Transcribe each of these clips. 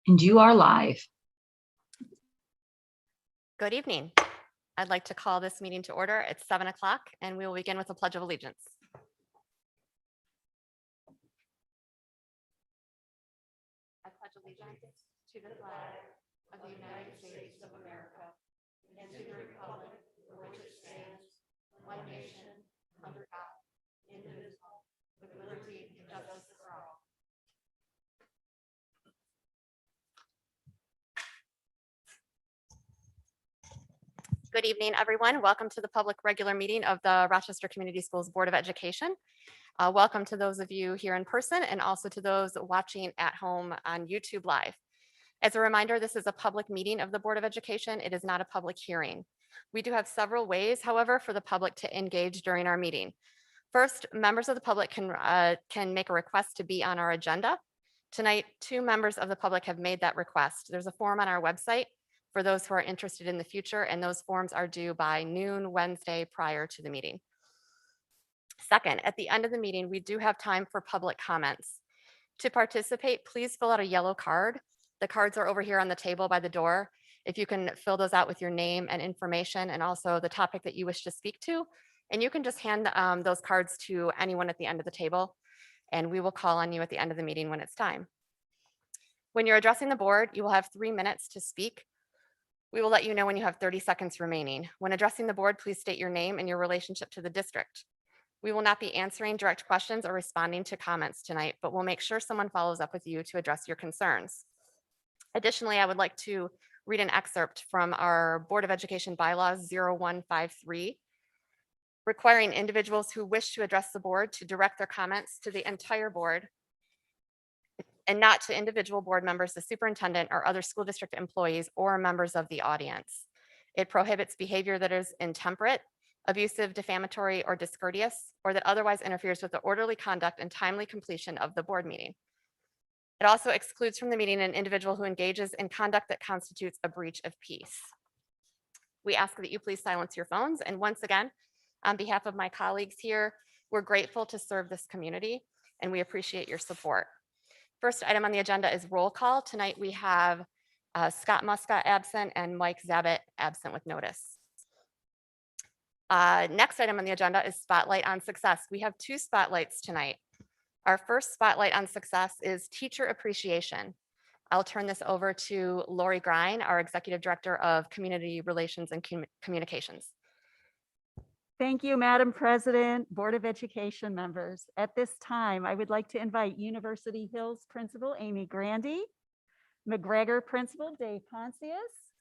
And you are live. Good evening. I'd like to call this meeting to order. It's 7 o'clock and we will begin with the Pledge of Allegiance. I pledge allegiance to the flag of the United States of America and to the republic for which it stands, one nation, under God, indivisible, with liberty and justice for all. Good evening, everyone. Welcome to the public regular meeting of the Rochester Community Schools Board of Education. Welcome to those of you here in person and also to those watching at home on YouTube Live. As a reminder, this is a public meeting of the Board of Education. It is not a public hearing. We do have several ways, however, for the public to engage during our meeting. First, members of the public can make a request to be on our agenda. Tonight, 2 members of the public have made that request. There's a form on our website for those who are interested in the future, and those forms are due by noon Wednesday prior to the meeting. Second, at the end of the meeting, we do have time for public comments. To participate, please fill out a yellow card. The cards are over here on the table by the door. If you can fill those out with your name and information and also the topic that you wish to speak to, and you can just hand those cards to anyone at the end of the table, and we will call on you at the end of the meeting when it's time. When you're addressing the board, you will have 3 minutes to speak. We will let you know when you have 30 seconds remaining. When addressing the board, please state your name and your relationship to the district. We will not be answering direct questions or responding to comments tonight, but we'll make sure someone follows up with you to address your concerns. Additionally, I would like to read an excerpt from our Board of Education bylaws 0153, requiring individuals who wish to address the board to direct their comments to the entire board and not to individual board members, the superintendent, or other school district employees or members of the audience. It prohibits behavior that is intemperate, abusive, defamatory, or discourteous, or that otherwise interferes with the orderly conduct and timely completion of the board meeting. It also excludes from the meeting an individual who engages in conduct that constitutes a breach of peace. We ask that you please silence your phones. And once again, on behalf of my colleagues here, we're grateful to serve this community and we appreciate your support. First item on the agenda is roll call. Tonight we have Scott Muscat absent and Mike Zabit absent with notice. Next item on the agenda is Spotlight on Success. We have 2 spotlights tonight. Our first spotlight on success is teacher appreciation. I'll turn this over to Lori Grine, our Executive Director of Community Relations and Communications. Thank you, Madam President, Board of Education members. At this time, I would like to invite University Hills Principal Amy Grandy, McGregor Principal Dave Poncius,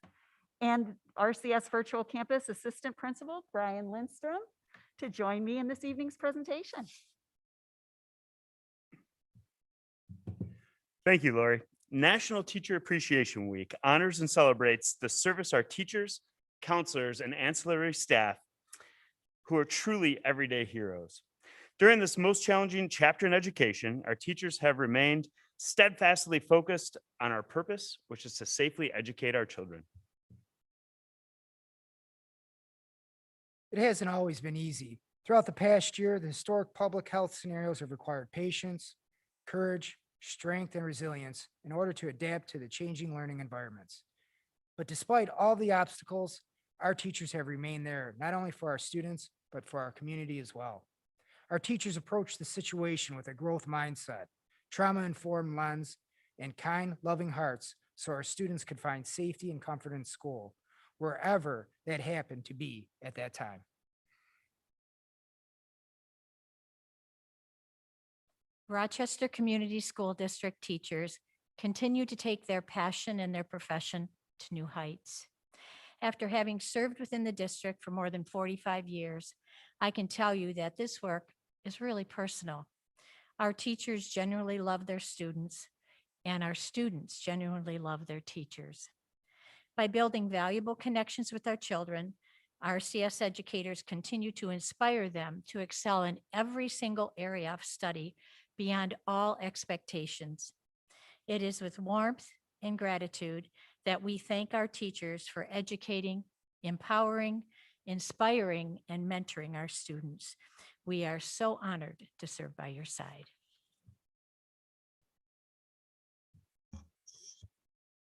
and RCS Virtual Campus Assistant Principal Brian Lindstrom to join me in this evening's presentation. Thank you, Lori. National Teacher Appreciation Week honors and celebrates the service our teachers, counselors, and ancillary staff who are truly everyday heroes. During this most challenging chapter in education, our teachers have remained steadfastly focused on our purpose, which is to safely educate our children. It hasn't always been easy. Throughout the past year, the historic public health scenarios have required patience, courage, strength, and resilience in order to adapt to the changing learning environments. But despite all the obstacles, our teachers have remained there, not only for our students, but for our community as well. Our teachers approach the situation with a growth mindset, trauma-informed lens, and kind, loving hearts so our students could find safety and comfort in school, wherever that happened to be at that time. Rochester Community School District teachers continue to take their passion and their profession to new heights. After having served within the district for more than 45 years, I can tell you that this work is really personal. Our teachers genuinely love their students, and our students genuinely love their teachers. By building valuable connections with our children, RCS educators continue to inspire them to excel in every single area of study beyond all expectations. It is with warmth and gratitude that we thank our teachers for educating, empowering, inspiring, and mentoring our students. We are so honored to serve by your side.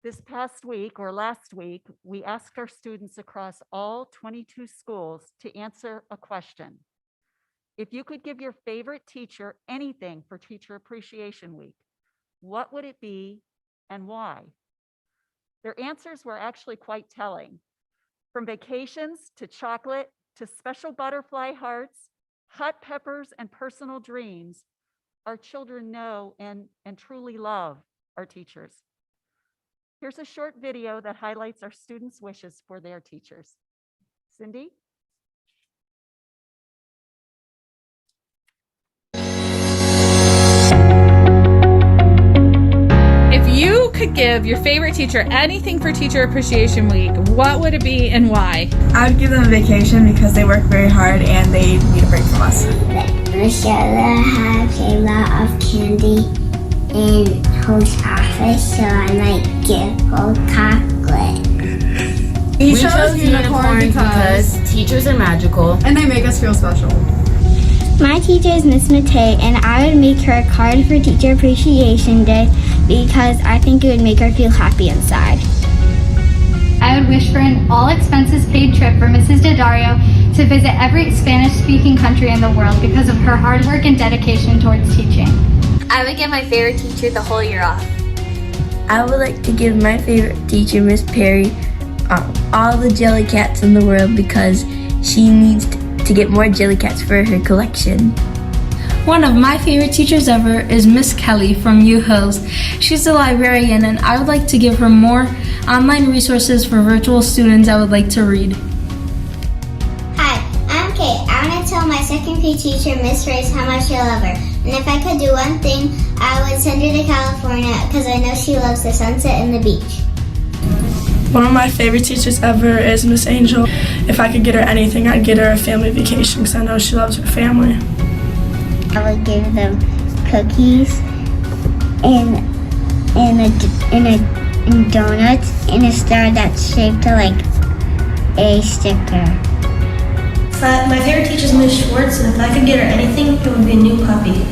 This past week or last week, we asked our students across all 22 schools to answer a question. If you could give your favorite teacher anything for Teacher Appreciation Week, what would it be and why? Their answers were actually quite telling. From vacations to chocolate to special butterfly hearts, hot peppers, and personal dreams, our children know and truly love our teachers. Here's a short video that highlights our students' wishes for their teachers. Cindy? If you could give your favorite teacher anything for Teacher Appreciation Week, what would it be and why? I would give them a vacation because they work very hard and they need a break from us. Rochester has a lot of candy in post office, so I might give her chocolate. We chose unicorn because teachers are magical and they make us feel special. My teacher is Miss Matei, and I would make her a card for Teacher Appreciation Day because I think it would make her feel happy inside. I would wish for an all-expenses-paid trip for Mrs. Daddario to visit every Spanish-speaking country in the world because of her hard work and dedication towards teaching. I would give my favorite teacher the whole year off. I would like to give my favorite teacher, Miss Perry, all the jelly cats in the world because she needs to get more jelly cats for her collection. One of my favorite teachers ever is Miss Kelly from U Hills. She's a librarian and I would like to give her more online resources for virtual students I would like to read. Hi, I'm Kate. I want to tell my second grade teacher, Miss Race, how much I love her. And if I could do one thing, I would send her to California because I know she loves the sunset and the beach. One of my favorite teachers ever is Miss Angel. If I could get her anything, I'd get her a family vacation because I know she loves her family. I would give them cookies and donuts and a star that's shaped like a sticker. My favorite teacher is Miss Schwartz, and if I could get her anything, it would be a new puppy.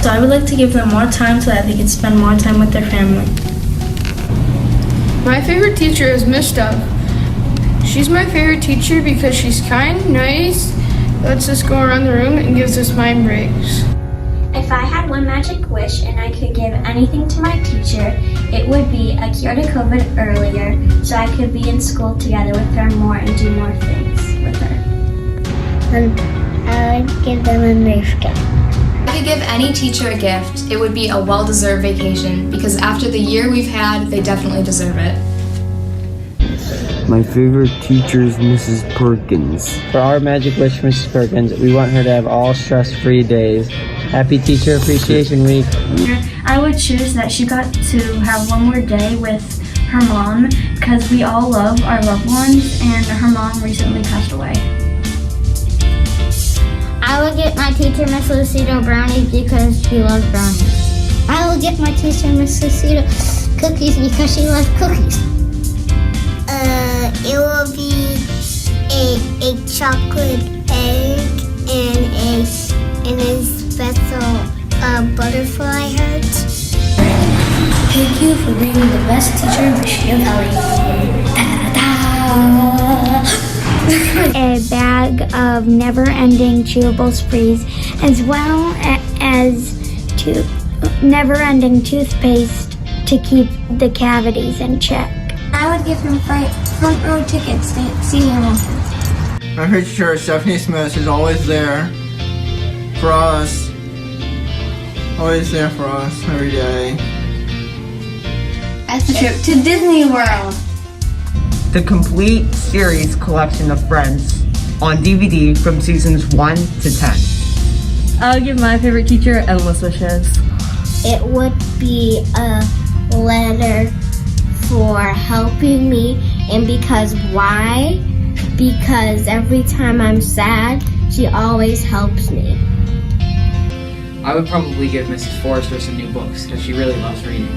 So I would like to give them more time so that they could spend more time with their family. My favorite teacher is Miss Dove. She's my favorite teacher because she's kind, nice, lets us go around the room, and gives us mind breaks. If I had one magic wish and I could give anything to my teacher, it would be a cure to COVID earlier so I could be in school together with her more and do more things with her. I would give them a Nerf gun. If I could give any teacher a gift, it would be a well-deserved vacation because after the year we've had, they definitely deserve it. My favorite teacher is Mrs. Perkins. For our magic wish for Mrs. Perkins, we want her to have all stress-free days. Happy Teacher Appreciation Week. I would choose that she got to have one more day with her mom because we all love our loved ones and her mom recently passed away. I will get my teacher, Miss Lucido, brownies because she loves brownies. I will get my teacher, Miss Lucido, cookies because she loves cookies. It will be a chocolate egg and a special butterfly heart. Thank you for being the best teacher in the Shea Valley. A bag of never-ending chewable sprees, as well as never-ending toothpaste to keep the cavities in check. I would give him front row tickets to see Hamilton. My favorite teacher, Stephanie Smith, is always there for us. Always there for us every day. A trip to Disney World. The complete series collection of Friends on DVD from seasons 1 to 10. I'll give my favorite teacher endless wishes. It would be a letter for helping me, and because why? Because every time I'm sad, she always helps me. I would probably give Mrs. Forrester some new books because she really loves reading.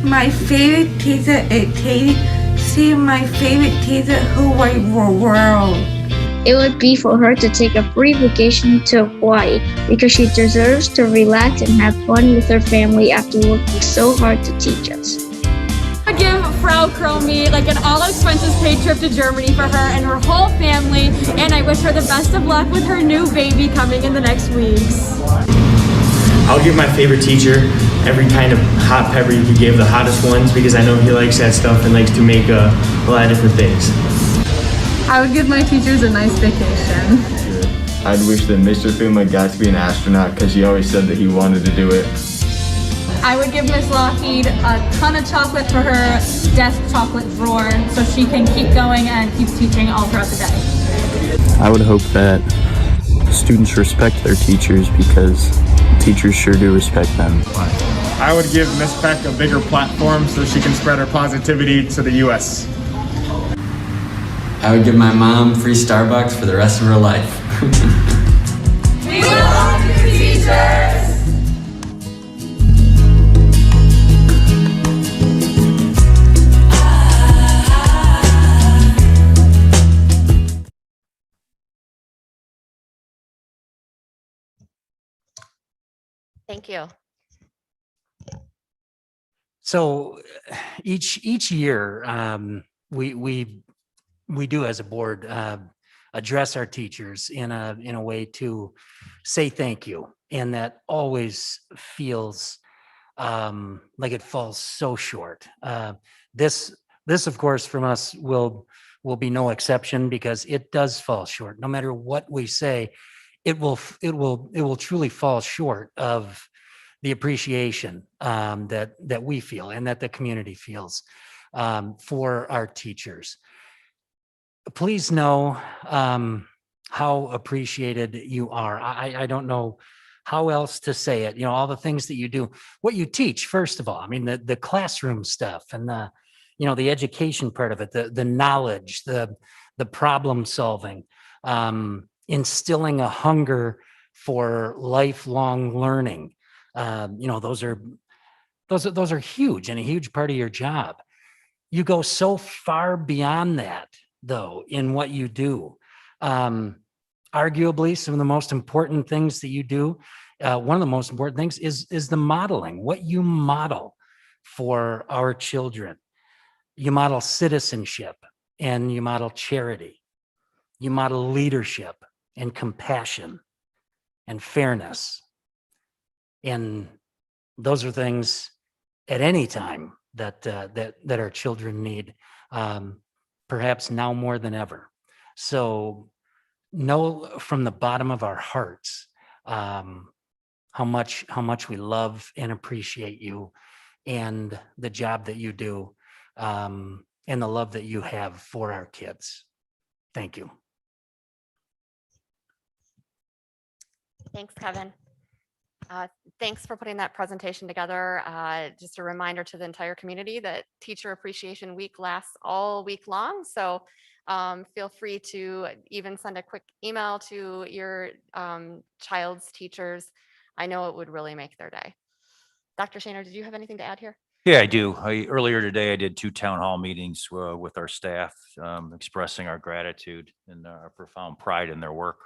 My favorite teacher is Katie. She's my favorite teacher who works for world. it would be for her to take a free vacation to Hawaii because she deserves to relax and have fun with her family after working so hard to teach us. I would give Frau Kromi like an all expenses paid trip to Germany for her and her whole family, and I wish her the best of luck with her new baby coming in the next weeks. I'll give my favorite teacher every kind of hot pepper you could give, the hottest ones, because I know he likes that stuff and likes to make a lot of different things. I would give my teachers a nice vacation. I'd wish that Mr. Thuma got to be an astronaut because he always said that he wanted to do it. I would give Miss Lockheed a ton of chocolate for her desk chocolate drawer so she can keep going and keep teaching all throughout the day. I would hope that students respect their teachers because teachers sure do respect them. I would give Miss Peck a bigger platform so she can spread her positivity to the U.S. I would give my mom free Starbucks for the rest of her life. We love you, teachers! Thank you. So each year, we do as a board address our teachers in a way to say thank you, and that always feels like it falls so short. This of course from us will be no exception because it does fall short. No matter what we say, it will truly fall short of the appreciation that we feel and that the community feels for our teachers. Please know how appreciated you are. I don't know how else to say it. You know, all the things that you do, what you teach, first of all, I mean, the classroom stuff and the education part of it, the knowledge, the problem solving, instilling a hunger for lifelong learning. Those are huge and a huge part of your job. You go so far beyond that, though, in what you do. Arguably, some of the most important things that you do, one of the most important things is the modeling, what you model for our children. You model citizenship and you model charity. You model leadership and compassion and fairness. And those are things at any time that our children need, perhaps now more than ever. So know from the bottom of our hearts how much we love and appreciate you and the job that you do and the love that you have for our kids. Thank you. Thanks, Kevin. Thanks for putting that presentation together. Just a reminder to the entire community that Teacher Appreciation Week lasts all week long. So feel free to even send a quick email to your child's teachers. I know it would really make their day. Dr. Shaner, did you have anything to add here? Yeah, I do. Earlier today, I did 2 town hall meetings with our staff, expressing our gratitude and our profound pride in their work,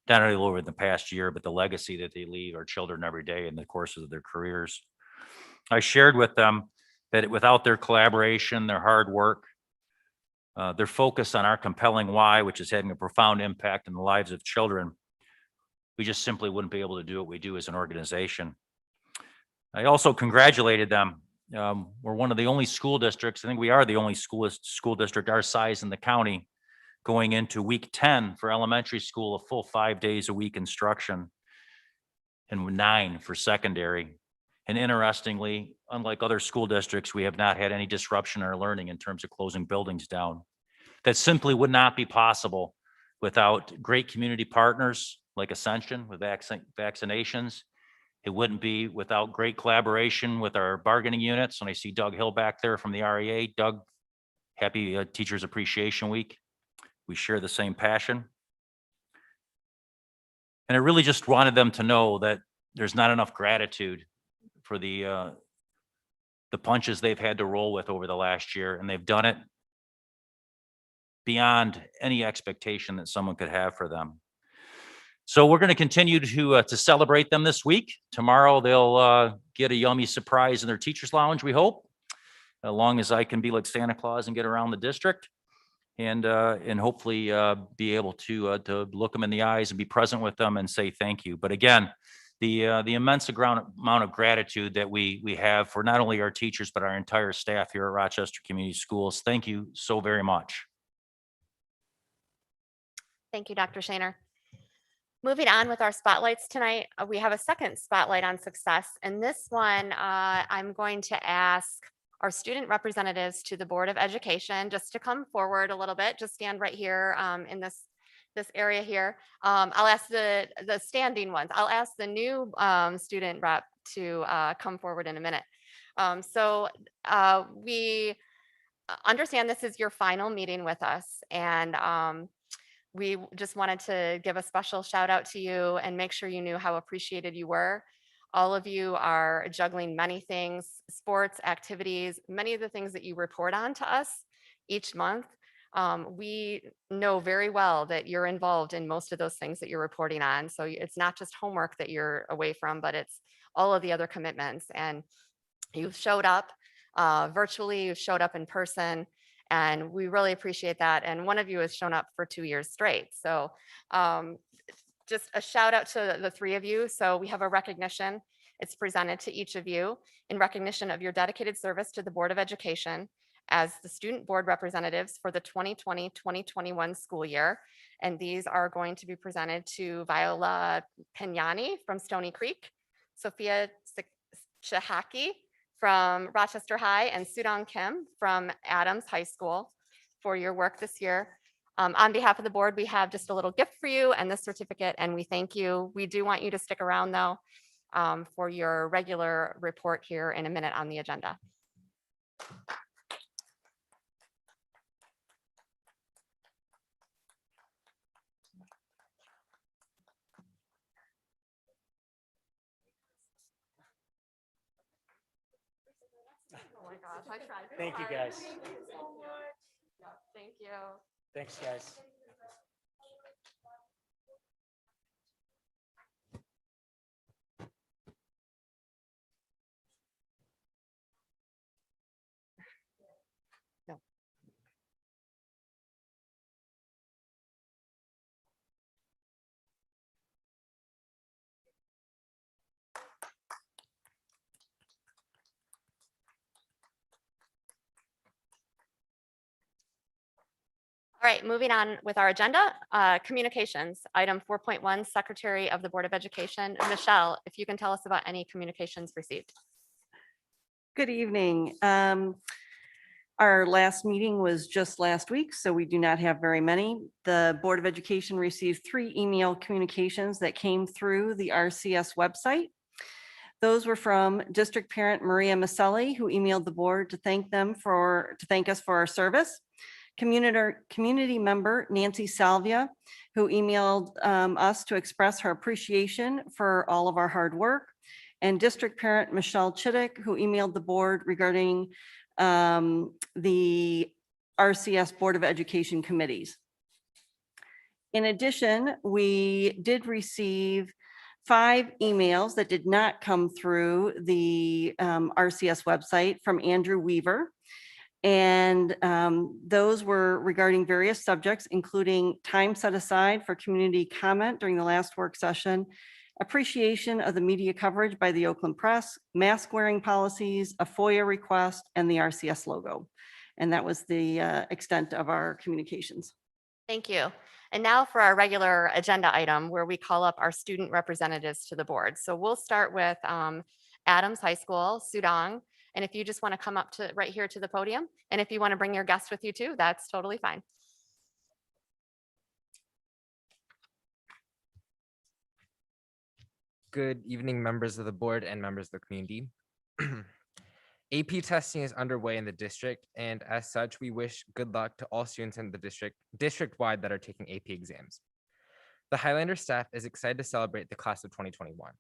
not only over the past year, but the legacy that they leave our children every day in the course of their careers. I shared with them that without their collaboration, their hard work, their focus on our compelling why, which is having a profound impact in the lives of children, we just simply wouldn't be able to do what we do as an organization. I also congratulated them. We're one of the only school districts, I think we are the only school district our size in the county, going into week 10 for elementary school, a full 5 days a week instruction, and 9 for secondary. And interestingly, unlike other school districts, we have not had any disruption in our learning in terms of closing buildings down. That simply would not be possible without great community partners like Ascension with vaccinations. It wouldn't be without great collaboration with our bargaining units. And I see Doug Hill back there from the REA. Doug, happy Teachers Appreciation Week. We share the same passion. And I really just wanted them to know that there's not enough gratitude for the punches they've had to roll with over the last year, and they've done it beyond any expectation that someone could have for them. So we're going to continue to celebrate them this week. Tomorrow they'll get a yummy surprise in their teacher's lounge, we hope, as long as I can be like Santa Claus and get around the district, and hopefully be able to look them in the eyes and be present with them and say thank you. But again, the immense amount of gratitude that we have for not only our teachers but our entire staff here at Rochester Community Schools. Thank you so very much. Thank you, Dr. Shaner. Moving on with our spotlights tonight, we have a second spotlight on success. And this one, I'm going to ask our student representatives to the Board of Education just to come forward a little bit, just stand right here in this area here. I'll ask the standing ones. I'll ask the new student rep to come forward in a minute. We understand this is your final meeting with us, and we just wanted to give a special shout out to you and make sure you knew how appreciated you were. All of you are juggling many things, sports, activities, many of the things that you report on to us each month. We know very well that you're involved in most of those things that you're reporting on. So it's not just homework that you're away from, but it's all of the other commitments. And you've showed up virtually, you've showed up in person, and we really appreciate that. And one of you has shown up for 2 years straight. So just a shout out to the three of you. So we have a recognition. It's presented to each of you in recognition of your dedicated service to the Board of Education as the student board representatives for the 2020-2021 school year. And these are going to be presented to Viola Pignani from Stony Creek, Sophia Chahaki from Rochester High, and Sudong Kim from Adams High School for your work this year. On behalf of the board, we have just a little gift for you and this certificate, and we thank you. We do want you to stick around though for your regular report here in a minute on the agenda. Oh my gosh, I tried. Thank you, guys. Thank you so much. Yeah, thank you. Thanks, guys. No. All right, moving on with our agenda, communications. Item 4.1, Secretary of the Board of Education. Michelle, if you can tell us about any communications received. Good evening. Our last meeting was just last week, so we do not have very many. The Board of Education received 3 email communications that came through the RCS website. Those were from District Parent Maria Maselli, who emailed the board to thank us for our service. Community member Nancy Salvia, who emailed us to express her appreciation for all of our hard work, and District Parent Michelle Chittick, who emailed the board regarding the RCS Board of Education committees. In addition, we did receive 5 emails that did not come through the RCS website from Andrew Weaver. And those were regarding various subjects, including time set aside for community comment during the last work session, appreciation of the media coverage by the Oakland Press, mask wearing policies, a FOIA request, and the RCS logo. And that was the extent of our communications. Thank you. And now for our regular agenda item where we call up our student representatives to the board. So we'll start with Adams High School, Sudong. And if you just want to come up to right here to the podium, and if you want to bring your guest with you too, that's totally fine. Good evening, members of the board and members of the community. AP testing is underway in the district, and as such, we wish good luck to all students in the district-wide that are taking AP exams. The Highlander staff is excited to celebrate the class of 2021.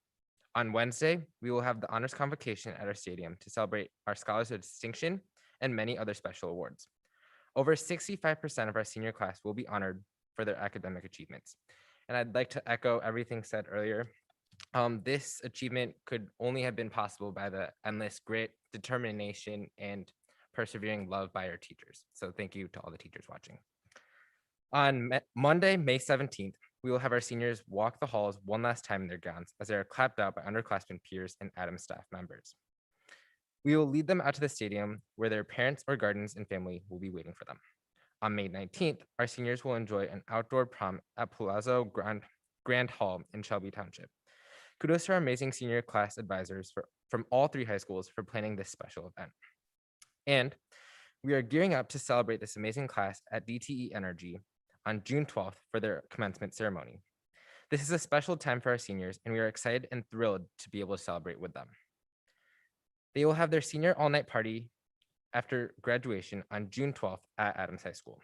On Wednesday, we will have the honors convocation at our stadium to celebrate our scholars of distinction and many other special awards. Over 65% of our senior class will be honored for their academic achievements. And I'd like to echo everything said earlier. This achievement could only have been possible by the endless grit, determination, and persevering love by our teachers. So thank you to all the teachers watching. On Monday, May 17th, we will have our seniors walk the halls one last time in their gowns as they are clapped out by underclassmen peers and Adams staff members. We will lead them out to the stadium where their parents or guardians and family will be waiting for them. On May 19th, our seniors will enjoy an outdoor prom at Palazzo Grand Hall in Shelby Township. Kudos to our amazing senior class advisors from all 3 high schools for planning this special event. And we are gearing up to celebrate this amazing class at DTE Energy on June 12th for their commencement ceremony. This is a special time for our seniors, and we are excited and thrilled to be able to celebrate with them. They will have their senior all-night party after graduation on June 12th at Adams High School.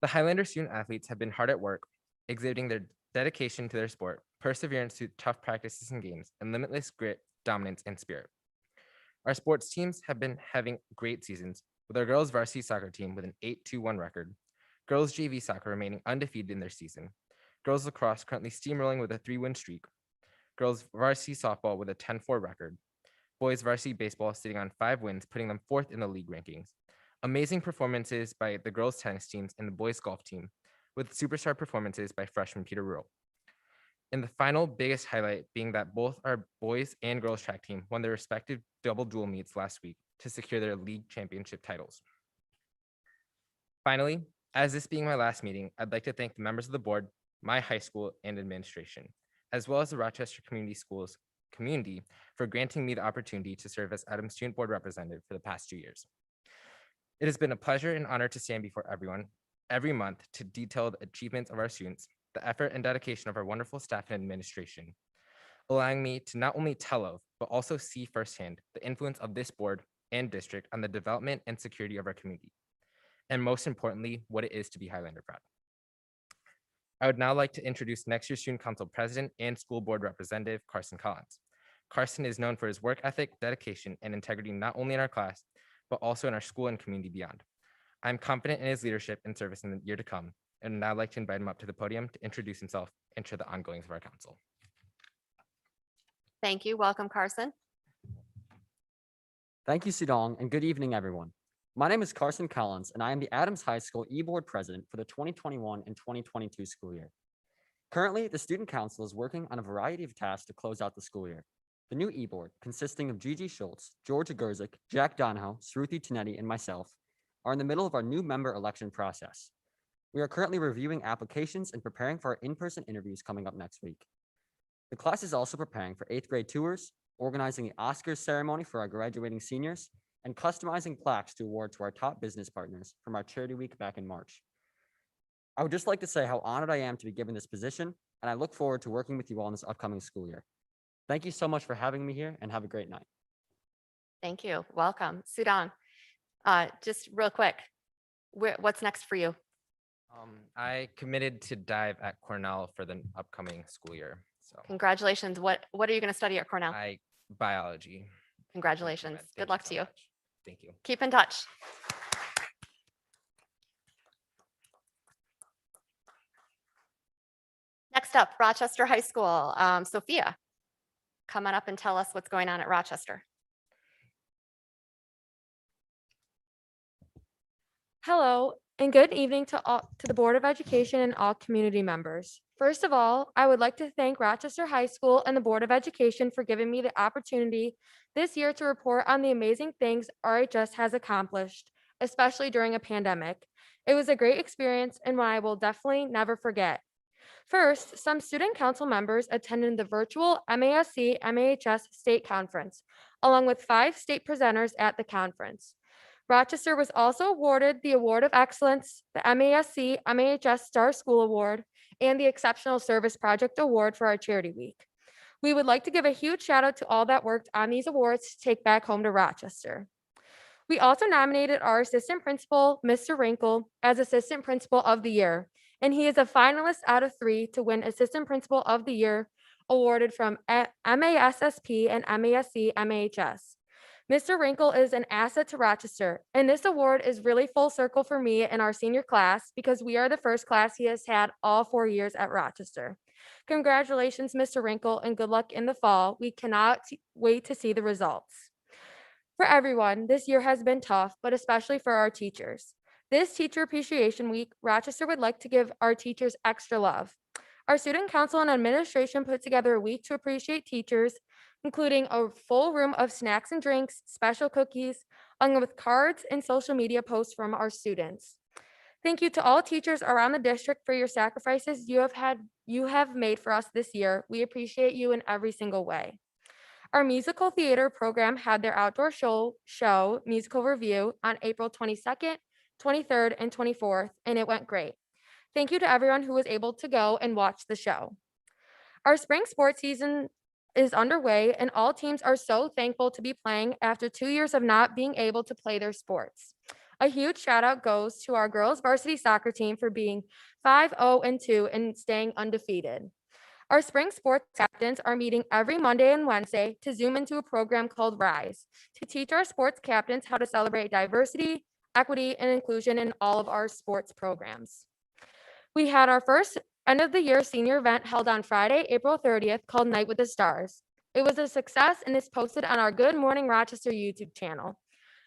The Highlander student athletes have been hard at work, exhibiting their dedication to their sport, perseverance through tough practices and games, and limitless grit, dominance, and spirit. Our sports teams have been having great seasons, with our girls varsity soccer team with an 8-2-1 record, girls JV soccer remaining undefeated in their season, girls lacrosse currently steamrolling with a 3-win streak, girls varsity softball with a 10-4 record, boys varsity baseball sitting on 5 wins, putting them 4th in the league rankings. Amazing performances by the girls tennis teams and the boys golf team, with superstar performances by freshman Peter Rule. And the final biggest highlight being that both our boys and girls track team won their respective double dual meets last week to secure their league championship titles. Finally, as this being my last meeting, I'd like to thank the members of the board, my high school and administration, as well as the Rochester Community Schools community for granting me the opportunity to serve as Adams Student Board representative for the past 2 years. It has been a pleasure and honor to stand before everyone every month to detail the achievements of our students, the effort and dedication of our wonderful staff and administration, allowing me to not only tell of, but also see firsthand the influence of this board and district on the development and security of our community, and most importantly, what it is to be Highlander proud. I would now like to introduce next year's Student Council President and School Board Representative, Carson Collins. Carson is known for his work ethic, dedication, and integrity not only in our class, but also in our school and community beyond. I'm confident in his leadership and service in the year to come, and now I'd like to invite him up to the podium to introduce himself and share the ongoings of our council. Thank you. Welcome, Carson. Thank you, Sudong, and good evening, everyone. My name is Carson Collins, and I am the Adams High School E-Board President for the 2021 and 2022 school year. Currently, the Student Council is working on a variety of tasks to close out the school year. The new E-Board, consisting of Gigi Schultz, Georgia Gerzik, Jack Donahoe, Sruthi Tinetti, and myself, are in the middle of our new member election process. We are currently reviewing applications and preparing for our in-person interviews coming up next week. The class is also preparing for 8th grade tours, organizing the Oscars ceremony for our graduating seniors, and customizing plaques to award to our top business partners from our charity week back in March. I would just like to say how honored I am to be given this position, and I look forward to working with you all in this upcoming school year. Thank you so much for having me here, and have a great night. Thank you. Welcome. Sudong, just real quick, what's next for you? I committed to dive at Cornell for the upcoming school year. So Congratulations. What are you going to study at Cornell? Biology. Congratulations. Good luck to you. Thank you. Keep in touch. Next up, Rochester High School. Sophia, come on up and tell us what's going on at Rochester. Hello, and good evening to the Board of Education and all community members. First of all, I would like to thank Rochester High School and the Board of Education for giving me the opportunity this year to report on the amazing things RHS has accomplished, especially during a pandemic. It was a great experience and one I will definitely never forget. First, some student council members attended the virtual MASC-MAHS state conference, along with 5 state presenters at the conference. Rochester was also awarded the Award of Excellence, the MASC-MAHS Star School Award, and the Exceptional Service Project Award for our Charity Week. We would like to give a huge shout out to all that worked on these awards to take back home to Rochester. We also nominated our assistant principal, Mr. Wrinkle, as Assistant Principal of the Year, and he is a finalist out of 3 to win Assistant Principal of the Year awarded from MASSP and MASC-MAHS. Mr. Wrinkle is an asset to Rochester, and this award is really full circle for me and our senior class because we are the first class he has had all 4 years at Rochester. Congratulations, Mr. Wrinkle, and good luck in the fall. We cannot wait to see the results. For everyone, this year has been tough, but especially for our teachers. This Teacher Appreciation Week, Rochester would like to give our teachers extra love. Our Student Council and Administration put together a week to appreciate teachers, including a full room of snacks and drinks, special cookies, along with cards and social media posts from our students. Thank you to all teachers around the district for your sacrifices you have made for us this year. We appreciate you in every single way. Our musical theater program had their outdoor show musical review on April 22nd, 23rd, and 24th, and it went great. Thank you to everyone who was able to go and watch the show. Our spring sports season is underway, and all teams are so thankful to be playing after 2 years of not being able to play their sports. A huge shout out goes to our girls varsity soccer team for being 5-0-2 and staying undefeated. Our spring sports captains are meeting every Monday and Wednesday to Zoom into a program called RISE to teach our sports captains how to celebrate diversity, equity, and inclusion in all of our sports programs. We had our first end of the year senior event held on Friday, April 30th, called Night with the Stars. It was a success and is posted on our Good Morning Rochester YouTube channel.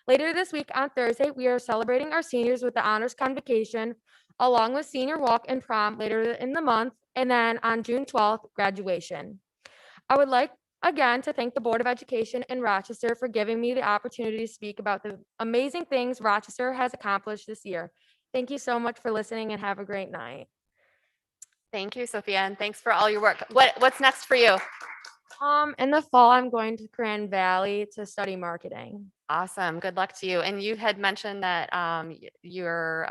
Later this week on Thursday, we are celebrating our seniors with the honors convocation, along with senior walk and prom later in the month, and then on June 12th, graduation. I would like again to thank the Board of Education in Rochester for giving me the opportunity to speak about the amazing things Rochester has accomplished this year. Thank you so much for listening and have a great night. Thank you, Sophia, and thanks for all your work. What's next for you? In the fall, I'm going to Grand Valley to study marketing. Awesome. Good luck to you. And you had mentioned that your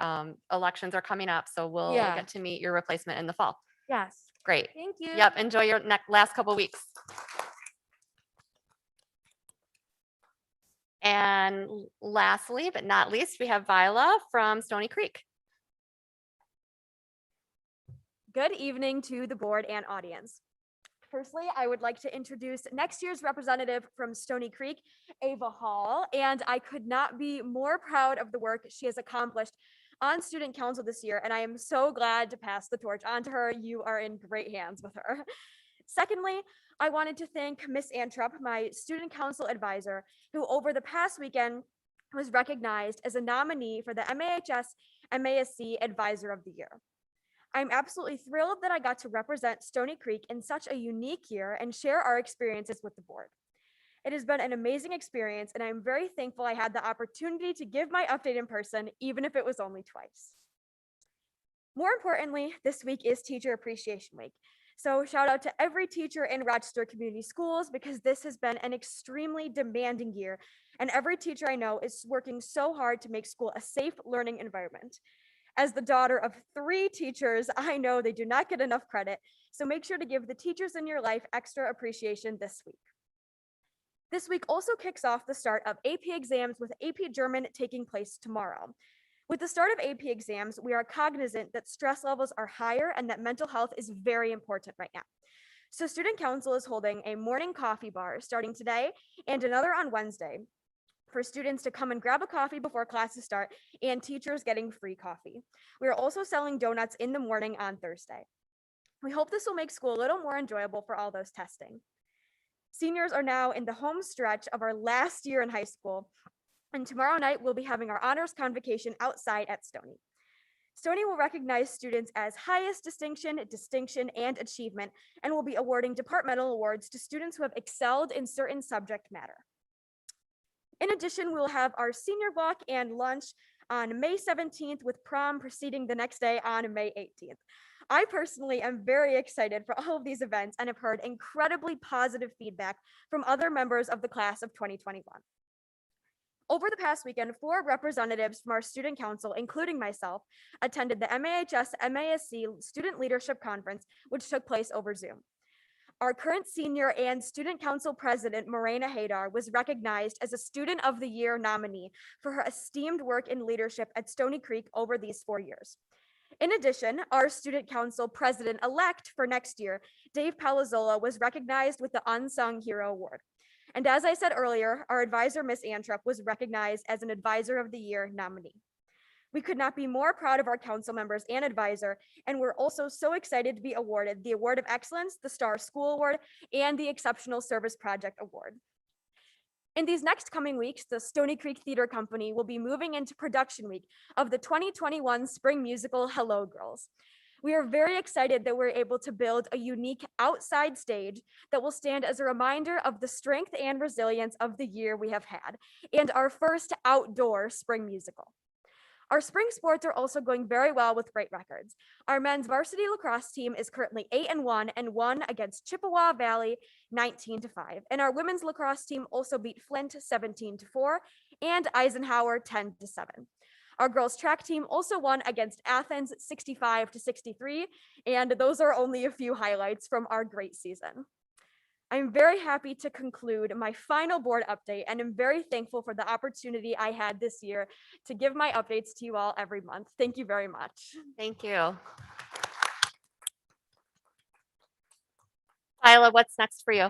elections are coming up, so we'll get to meet your replacement in the fall. Yes. Great. Thank you. Yep. Enjoy your last couple weeks. And lastly, but not least, we have Viola from Stony Creek. Good evening to the board and audience. Firstly, I would like to introduce next year's representative from Stony Creek, Ava Hall, and I could not be more proud of the work she has accomplished on Student Council this year, and I am so glad to pass the torch on to her. You are in great hands with her. Secondly, I wanted to thank Miss Antrup, my Student Council advisor, who over the past weekend was recognized as a nominee for the MAHS MASC Advisor of the Year. I'm absolutely thrilled that I got to represent Stony Creek in such a unique year and share our experiences with the board. It has been an amazing experience, and I'm very thankful I had the opportunity to give my update in person, even if it was only twice. More importantly, this week is Teacher Appreciation Week. So shout out to every teacher in Rochester Community Schools because this has been an extremely demanding year, and every teacher I know is working so hard to make school a safe learning environment. As the daughter of 3 teachers, I know they do not get enough credit, so make sure to give the teachers in your life extra appreciation this week. This week also kicks off the start of AP exams with AP German taking place tomorrow. With the start of AP exams, we are cognizant that stress levels are higher and that mental health is very important right now. So Student Council is holding a morning coffee bar starting today and another on Wednesday for students to come and grab a coffee before classes start and teachers getting free coffee. We are also selling donuts in the morning on Thursday. We hope this will make school a little more enjoyable for all those testing. Seniors are now in the home stretch of our last year in high school, and tomorrow night we'll be having our honors convocation outside at Stony. Stony will recognize students as highest distinction, and achievement, and will be awarding departmental awards to students who have excelled in certain subject matter. In addition, we'll have our senior walk and lunch on May 17th with prom proceeding the next day on May 18th. I personally am very excited for all of these events and have heard incredibly positive feedback from other members of the class of 2021. Over the past weekend, 4 representatives from our Student Council, including myself, attended the MAHS MASC Student Leadership Conference, which took place over Zoom. Our current senior and Student Council President, Morena Haydar, was recognized as a Student of the Year nominee for her esteemed work in leadership at Stony Creek over these 4 years. In addition, our Student Council President-elect for next year, Dave Palazzola, was recognized with the Unsung Hero Award. And as I said earlier, our advisor, Miss Antrup, was recognized as an Advisor of the Year nominee. We could not be more proud of our council members and advisor, and we're also so excited to be awarded the Award of Excellence, the Star School Award, and the Exceptional Service Project Award. In these next coming weeks, the Stony Creek Theater Company will be moving into production week of the 2021 spring musical, Hello Girls. We are very excited that we're able to build a unique outside stage that will stand as a reminder of the strength and resilience of the year we have had, and our first outdoor spring musical. Our spring sports are also going very well with great records. Our men's varsity lacrosse team is currently 8-1 and won against Chippewa Valley 19-5. And our women's lacrosse team also beat Flint 17-4 and Eisenhower 10-7. Our girls track team also won against Athens 65-63, and those are only a few highlights from our great season. I'm very happy to conclude my final board update, and I'm very thankful for the opportunity I had this year to give my updates to you all every month. Thank you very much. Thank you. Isla, what's next for you?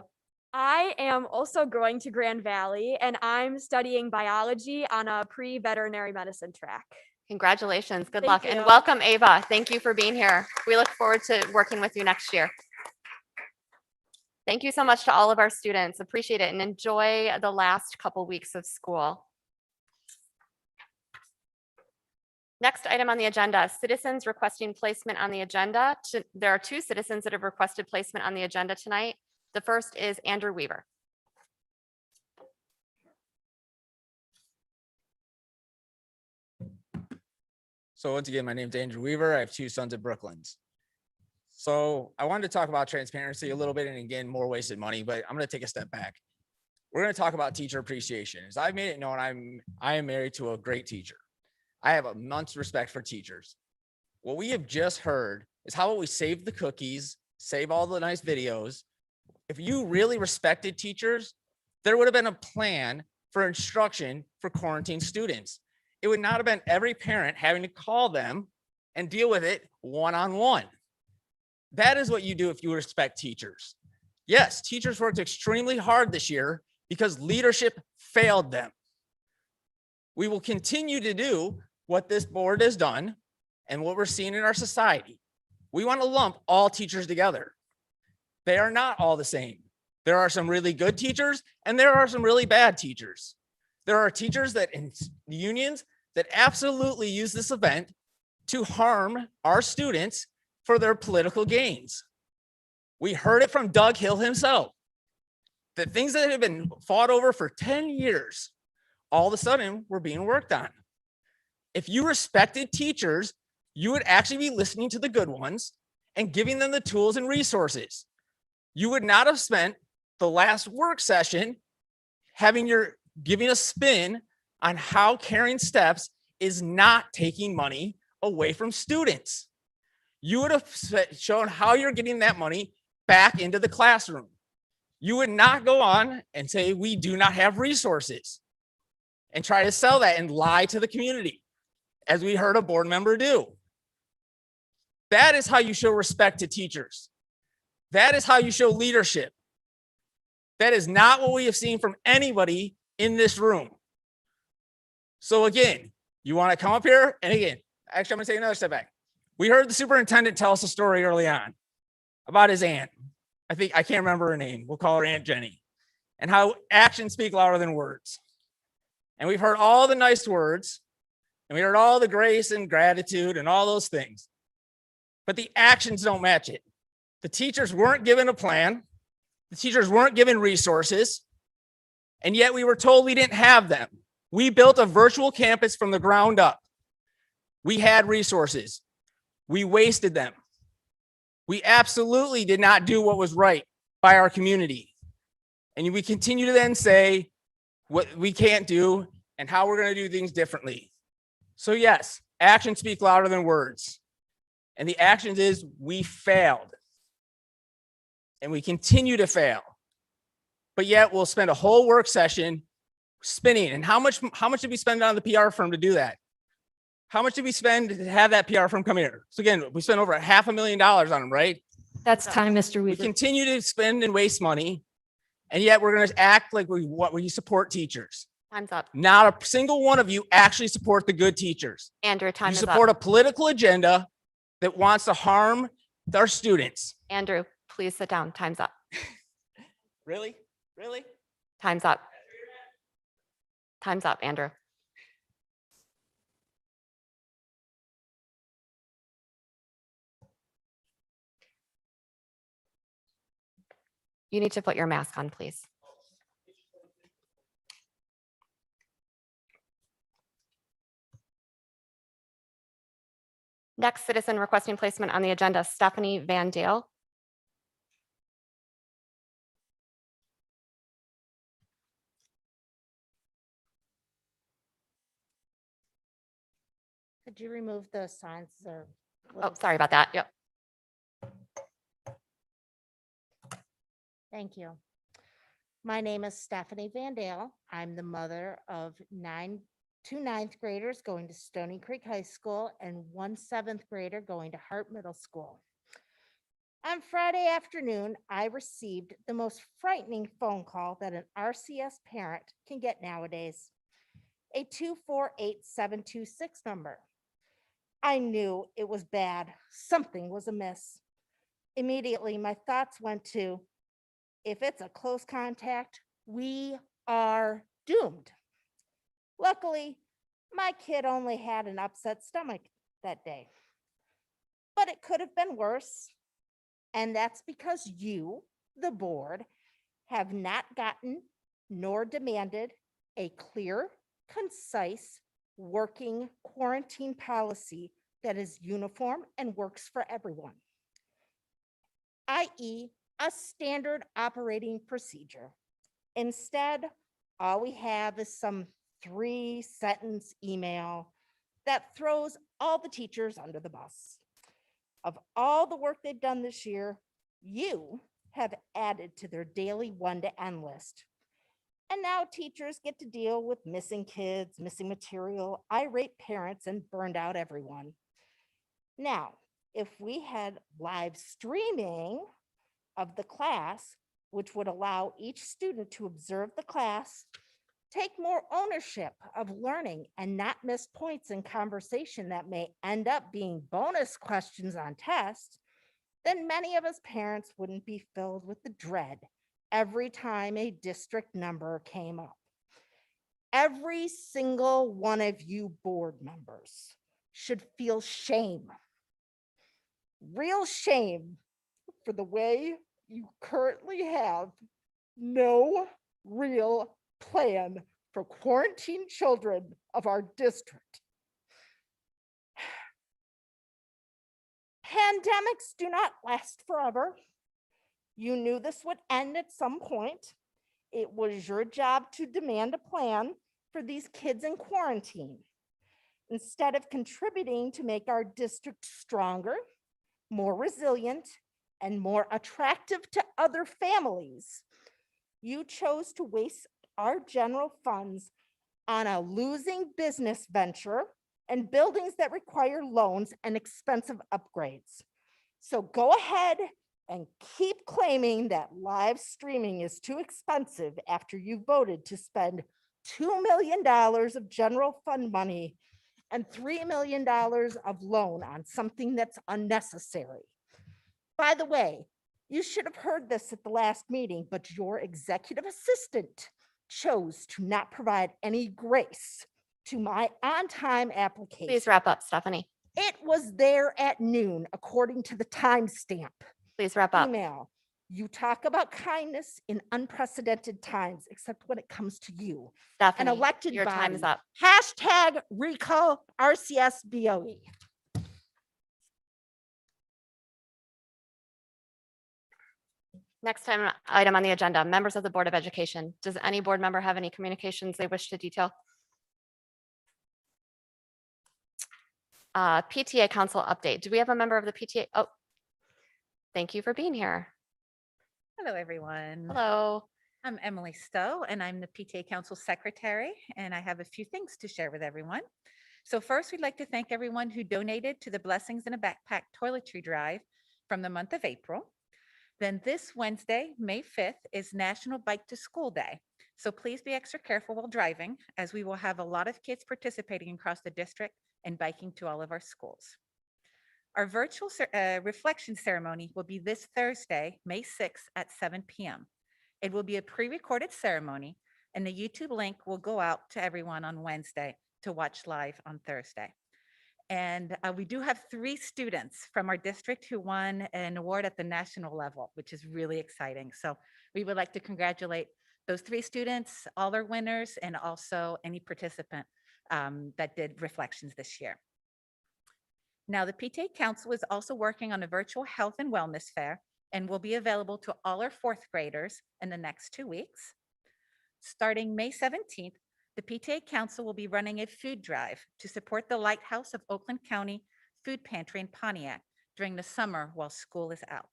I am also going to Grand Valley, and I'm studying biology on a pre-veterinary medicine track. Congratulations. Good Thank luck. you. And welcome, Ava. Thank you for being here. We look forward to working with you next year. Thank you so much to all of our students. Appreciate it and enjoy the last couple weeks of school. Next item on the agenda, citizens requesting placement on the agenda. There are 2 citizens that have requested placement on the agenda tonight. The first is Andrew Weaver. So once again, my name's Andrew Weaver. I have 2 sons at Brooklands. So I wanted to talk about transparency a little bit, and again, more wasted money, but I'm going to take a step back. We're going to talk about teacher appreciation. As I've made it known, I am married to a great teacher. I have immense respect for teachers. What we have just heard is how we save the cookies, save all the nice videos. If you really respected teachers, there would have been a plan for instruction for quarantine students. It would not have been every parent having to call them and deal with it one-on-one. That is what you do if you respect teachers. Yes, teachers worked extremely hard this year because leadership failed them. We will continue to do what this board has done and what we're seeing in our society. We want to lump all teachers together. They are not all the same. There are some really good teachers and there are some really bad teachers. There are teachers that in unions that absolutely use this event to harm our students for their political gains. We heard it from Doug Hill himself. The things that have been fought over for 10 years, all of a sudden were being worked on. If you respected teachers, you would actually be listening to the good ones and giving them the tools and resources. You would not have spent the last work session giving a spin on how Caring Steps is not taking money away from students. You would have shown how you're getting that money back into the classroom. You would not go on and say, we do not have resources and try to sell that and lie to the community, as we heard a board member do. That is how you show respect to teachers. That is how you show leadership. That is not what we have seen from anybody in this room. So again, you want to come up here, and again, actually, I'm going to take another step back. We heard the superintendent tell us a story early on about his aunt. I can't remember her name. We'll call her Aunt Jenny. And how actions speak louder than words. And we've heard all the nice words, and we heard all the grace and gratitude and all those things. But the actions don't match it. The teachers weren't given a plan. The teachers weren't given resources. And yet we were told we didn't have them. We built a virtual campus from the ground up. We had resources. We wasted them. We absolutely did not do what was right by our community. And we continue to then say what we can't do and how we're going to do things differently. So yes, actions speak louder than words. And the actions is we failed. And we continue to fail. But yet we'll spend a whole work session spinning. And how much did we spend on the PR firm to do that? How much did we spend to have that PR firm come here? So again, we spent over $500,000 on them, right? That's time, Mr. Weaver. We continue to spend and waste money. And yet we're going to act like we support teachers. Time's up. Not a single one of you actually support the good teachers. Andrew, time You is support up. a political agenda that wants to harm our students. Andrew, please sit down. Time's up. Really? Really? Time's up. Time's up, Andrew. You need to put your mask on, please. Next citizen requesting placement on the agenda, Stephanie Van Dale. Could you remove the signs or? Oh, sorry about that. Yep. Thank you. My name is Stephanie Van Dale. I'm the mother of two ninth graders going to Stony Creek High School and one 7th grader going to Hart Middle School. On Friday afternoon, I received the most frightening phone call that an RCS parent can get nowadays, a 248726 number. I knew it was bad. Something was amiss. Immediately, my thoughts went to, if it's a close contact, we are doomed. Luckily, my kid only had an upset stomach that day, but it could have been worse. And that's because you, the board, have not gotten nor demanded a clear, concise, working quarantine policy that is uniform and works for everyone, i.e., a standard operating procedure. Instead, all we have is some 3-sentence email that throws all the teachers under the bus. Of all the work they've done this year, you have added to their daily 1 to N list. And now teachers get to deal with missing kids, missing material, irate parents, and burned out everyone. Now, if we had live streaming of the class, which would allow each student to observe the class, take more ownership of learning, and not miss points in conversation that may end up being bonus questions on tests, then many of us parents wouldn't be filled with the dread every time a district number came up. Every single one of you board members should feel shame, real shame, for the way you currently have no real plan for quarantine children of our district. Pandemics do not last forever. You knew this would end at some point. It was your job to demand a plan for these kids in quarantine. Instead of contributing to make our district stronger, more resilient, and more attractive to other families, you chose to waste our general funds on a losing business venture and buildings that require loans and expensive upgrades. So go ahead and keep claiming that live streaming is too expensive after you voted to spend $2 million of general fund money and $3 million of loan on something that's unnecessary. By the way, you should have heard this at the last meeting, but your executive assistant chose to not provide any grace to my on-time application. Please wrap up, Stephanie. It was there at noon, according to the timestamp. Please wrap up. Email. You talk about kindness in unprecedented times, except when it comes to you, Stephanie, an elected your body. time is up. Hashtag recall RCS BOE. Next item on the agenda, members of the Board of Education. Does any board member have any communications they wish to detail? PTA Council update. Do we have a member of the PTA? Oh, thank you for being here. Hello, everyone. Hello. I'm Emily Stowe, and I'm the PTA Council Secretary, and I have a few things to share with everyone. So first, we'd like to thank everyone who donated to the Blessings in a Backpack toiletry drive from the month of April. Then this Wednesday, May 5th, is National Bike to School Day. So please be extra careful while driving, as we will have a lot of kids participating across the district and biking to all of our schools. Our virtual reflection ceremony will be this Thursday, May 6th at 7 p.m. It will be a pre-recorded ceremony, and the YouTube link will go out to everyone on Wednesday to watch live on Thursday. And we do have 3 students from our district who won an award at the national level, which is really exciting. So we would like to congratulate those 3 students, all their winners, and also any participant that did reflections this year. Now, the PTA Council is also working on a virtual health and wellness fair and will be available to all our 4th graders in the next 2 weeks. Starting May 17th, the PTA Council will be running a food drive to support the Lighthouse of Oakland County Food Pantry in Pontiac during the summer while school is out.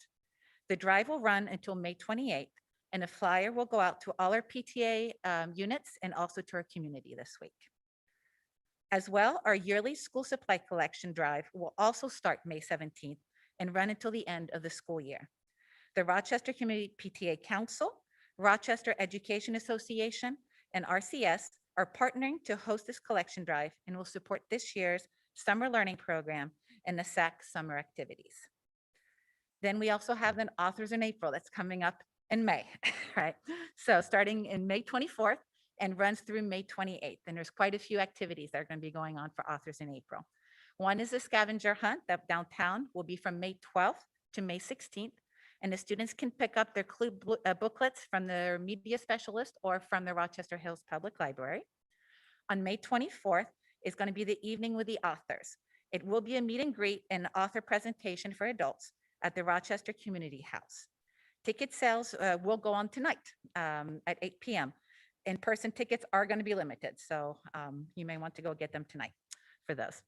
The drive will run until May 28th, and a flyer will go out to all our PTA units and also to our community this week. As well, our yearly school supply collection drive will also start May 17th and run until the end of the school year. The Rochester Community PTA Council, Rochester Education Association, and RCS are partnering to host this collection drive and will support this year's summer learning program and the SAC summer activities. Then we also have an Authors in April that's coming up in May, right? So starting in May 24th and runs through May 28th. And there's quite a few activities that are going to be going on for Authors in April. One is a scavenger hunt that downtown will be from May 12th to May 16th. And the students can pick up their clue booklets from their media specialist or from the Rochester Hills Public Library. On May 24th is going to be the evening with the authors. It will be a meet and greet and author presentation for adults at the Rochester Community House. Ticket sales will go on tonight at 8 p.m. In-person tickets are going to be limited, so you may want to go get them tonight for those.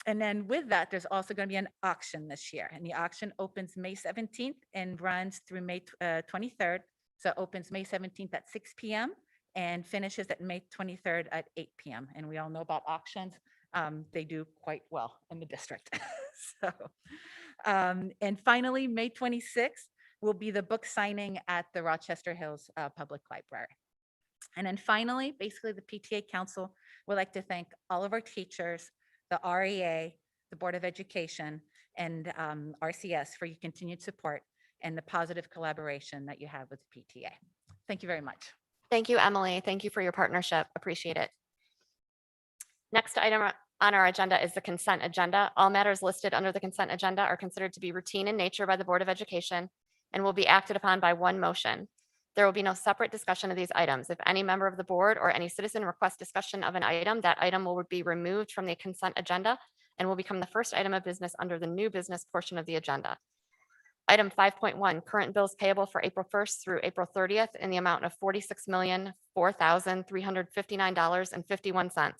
And then with that, there's also going to be an auction this year, and the auction opens May 17th and runs through May 23rd. So it opens May 17th at 6 p.m. and finishes at May 23rd at 8 p.m. And we all know about auctions. They do quite well in the district. So, and finally, May 26th will be the book signing at the Rochester Hills Public Library. And then finally, basically the PTA Council would like to thank all of our teachers, the REA, the Board of Education, and RCS for your continued support and the positive collaboration that you have with the PTA. Thank you very much. Thank you, Emily. Thank you for your partnership. Appreciate it. Next item on our agenda is the consent agenda. All matters listed under the consent agenda are considered to be routine in nature by the Board of Education and will be acted upon by one motion. There will be no separate discussion of these items. If any member of the board or any citizen requests discussion of an item, that item will be removed from the consent agenda and will become the first item of business under the new business portion of the agenda. Item 5.1, current bills payable for April 1st through April 30th in the amount of $46,004,359.51.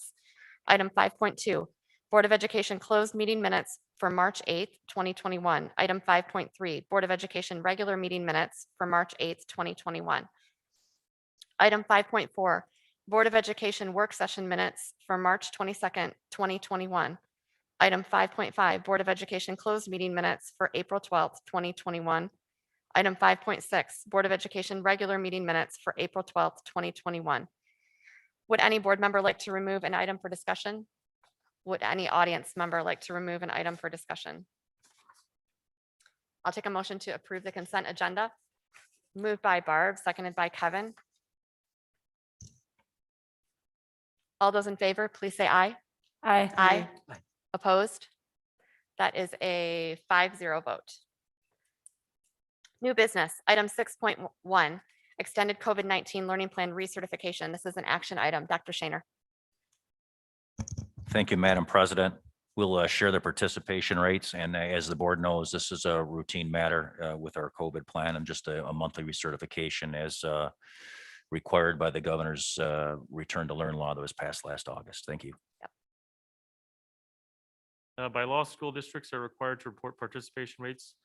Item 5.2, Board of Education closed meeting minutes for March 8th, 2021. Item 5.3, Board of Education regular meeting minutes for March 8th, 2021. Item 5.4, Board of Education work session minutes for March 22nd, 2021. Item 5.5, Board of Education closed meeting minutes for April 12th, 2021. Item 5.6, Board of Education regular meeting minutes for April 12th, 2021. Would any board member like to remove an item for discussion? Would any audience member like to remove an item for discussion? I'll take a motion to approve the consent agenda. Moved by Barb, seconded by Kevin. All those in favor, please say aye. Aye. Aye. Opposed? That is a 5-0 vote. New business, item 6.1, extended COVID-19 learning plan recertification. This is an action item. Dr. Shaner. Thank you, Madam President. We'll share the participation rates. And as the board knows, this is a routine matter with our COVID plan and just a monthly recertification as required by the governor's return to learn law that was passed last August. Thank you. By law, school districts are required to report participation rates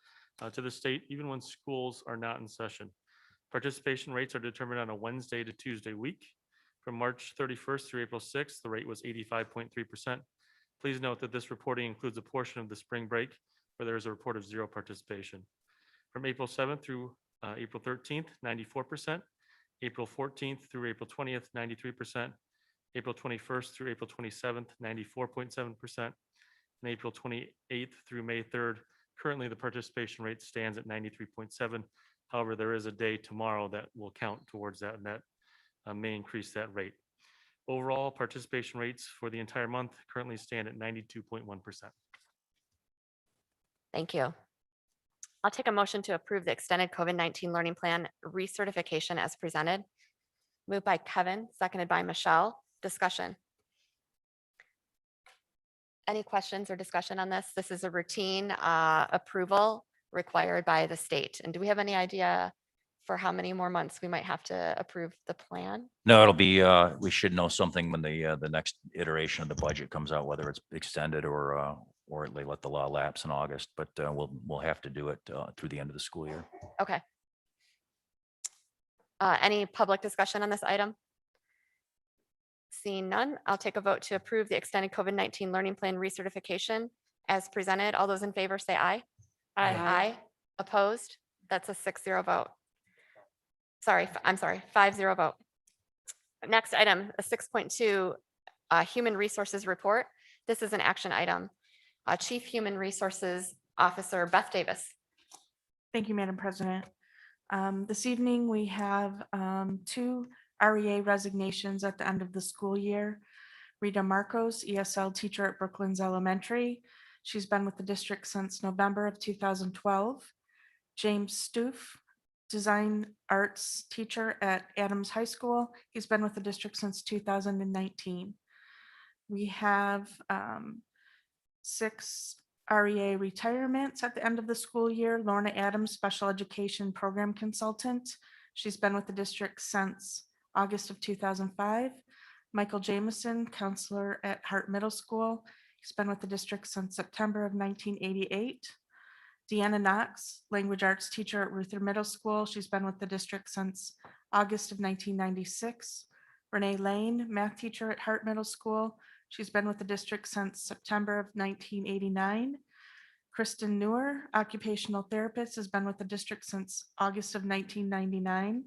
to the state, even when schools are not in session. Participation rates are determined on a Wednesday to Tuesday week. From March 31st through April 6th, the rate was 85.3%. Please note that this reporting includes a portion of the spring break where there is a report of zero participation. From April 7th through April 13th, 94%. April 14th through April 20th, 93%. April 21st through April 27th, 94.7%. And April 28th through May 3rd, currently the participation rate stands at 93.7. However, there is a day tomorrow that will count towards that, and that may increase that rate. Overall, participation rates for the entire month currently stand at 92.1%. Thank you. I'll take a motion to approve the extended COVID-19 learning plan recertification as presented. Moved by Kevin, seconded by Michelle. Discussion. Any questions or discussion on this? This is a routine approval required by the state. And do we have any idea for how many more months we might have to approve the plan? No, it'll be, we should know something when the next iteration of the budget comes out, whether it's extended or they let the law lapse in August, but we'll have to do it through the end of the school year. Okay. Any public discussion on this item? Seeing none, I'll take a vote to approve the extended COVID-19 learning plan recertification as presented. All those in favor say aye. Aye. Aye. Opposed? That's a 6-0 vote. Sorry, I'm sorry, 5-0 vote. Next item, a 6.2 Human Resources Report. This is an action item. Chief Human Resources Officer Beth Davis. Thank you, Madam President. This evening, we have 2 REA resignations at the end of the school year. Rita Marcos, ESL teacher at Brooklands Elementary. She's been with the district since November of 2012. James Stoof, design arts teacher at Adams High School. He's been with the district since 2019. We have 6 REA retirements at the end of the school year. Lorna Adams, special education program consultant. She's been with the district since August of 2005. Michael Jameson, counselor at Hart Middle School. He's been with the district since September of 1988. Deanna Knox, language arts teacher at Ruther Middle School. She's been with the district since August of 1996. Renee Lane, math teacher at Hart Middle School. She's been with the district since September of 1989. Kristen Newer, occupational therapist, has been with the district since August of 1999.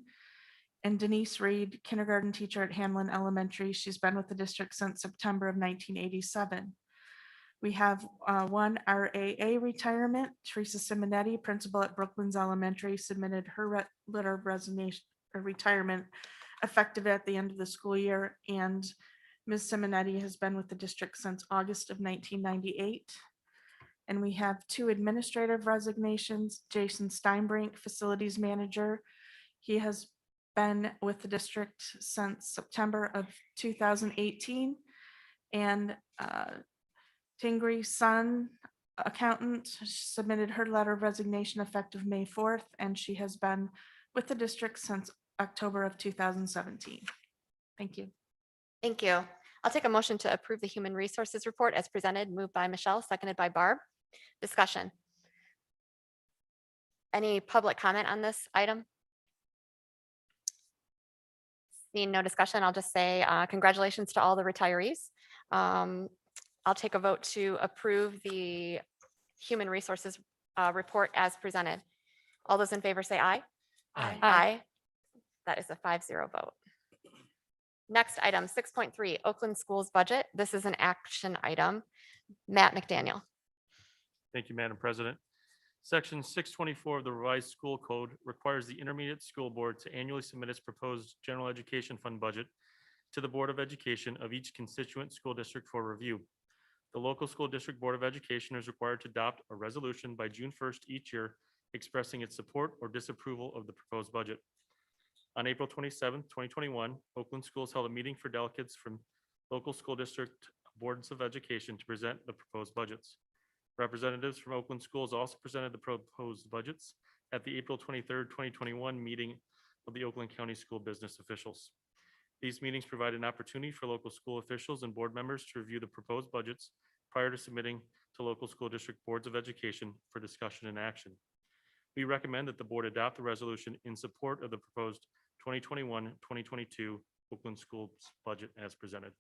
And Denise Reed, kindergarten teacher at Hamlin Elementary. She's been with the district since September of 1987. We have 1 RAA retirement. Teresa Simonetti, principal at Brooklands Elementary, submitted her letter of resignation or retirement effective at the end of the school year. And Ms. Simonetti has been with the district since August of 1998. And we have 2 administrative resignations. Jason Steinbrink, facilities manager. He has been with the district since September of 2018. And Tingri Sun, accountant, submitted her letter of resignation effective May 4th, and she has been with the district since October of 2017. Thank you. Thank you. I'll take a motion to approve the Human Resources Report as presented, moved by Michelle, seconded by Barb. Discussion. Any public comment on this item? Seeing no discussion, I'll just say congratulations to all the retirees. I'll take a vote to approve the Human Resources Report as presented. All those in favor say aye. Aye. Aye. That is a 5-0 vote. Next item, 6.3, Oakland Schools Budget. This is an action item. Matt McDaniel. Thank you, Madam President. Section 624 of the revised school code requires the intermediate school board to annually submit its proposed general education fund budget to the Board of Education of each constituent school district for review. The local school district Board of Education is required to adopt a resolution by June 1st each year expressing its support or disapproval of the proposed budget. On April 27th, 2021, Oakland Schools held a meeting for delegates from local school district boards of education to present the proposed budgets. Representatives from Oakland Schools also presented the proposed budgets at the April 23rd, 2021 meeting of the Oakland County School Business Officials. These meetings provide an opportunity for local school officials and board members to review the proposed budgets prior to submitting to local school district boards of education for discussion and action. We recommend that the board adopt the resolution in support of the proposed 2021-2022 Oakland Schools budget as presented.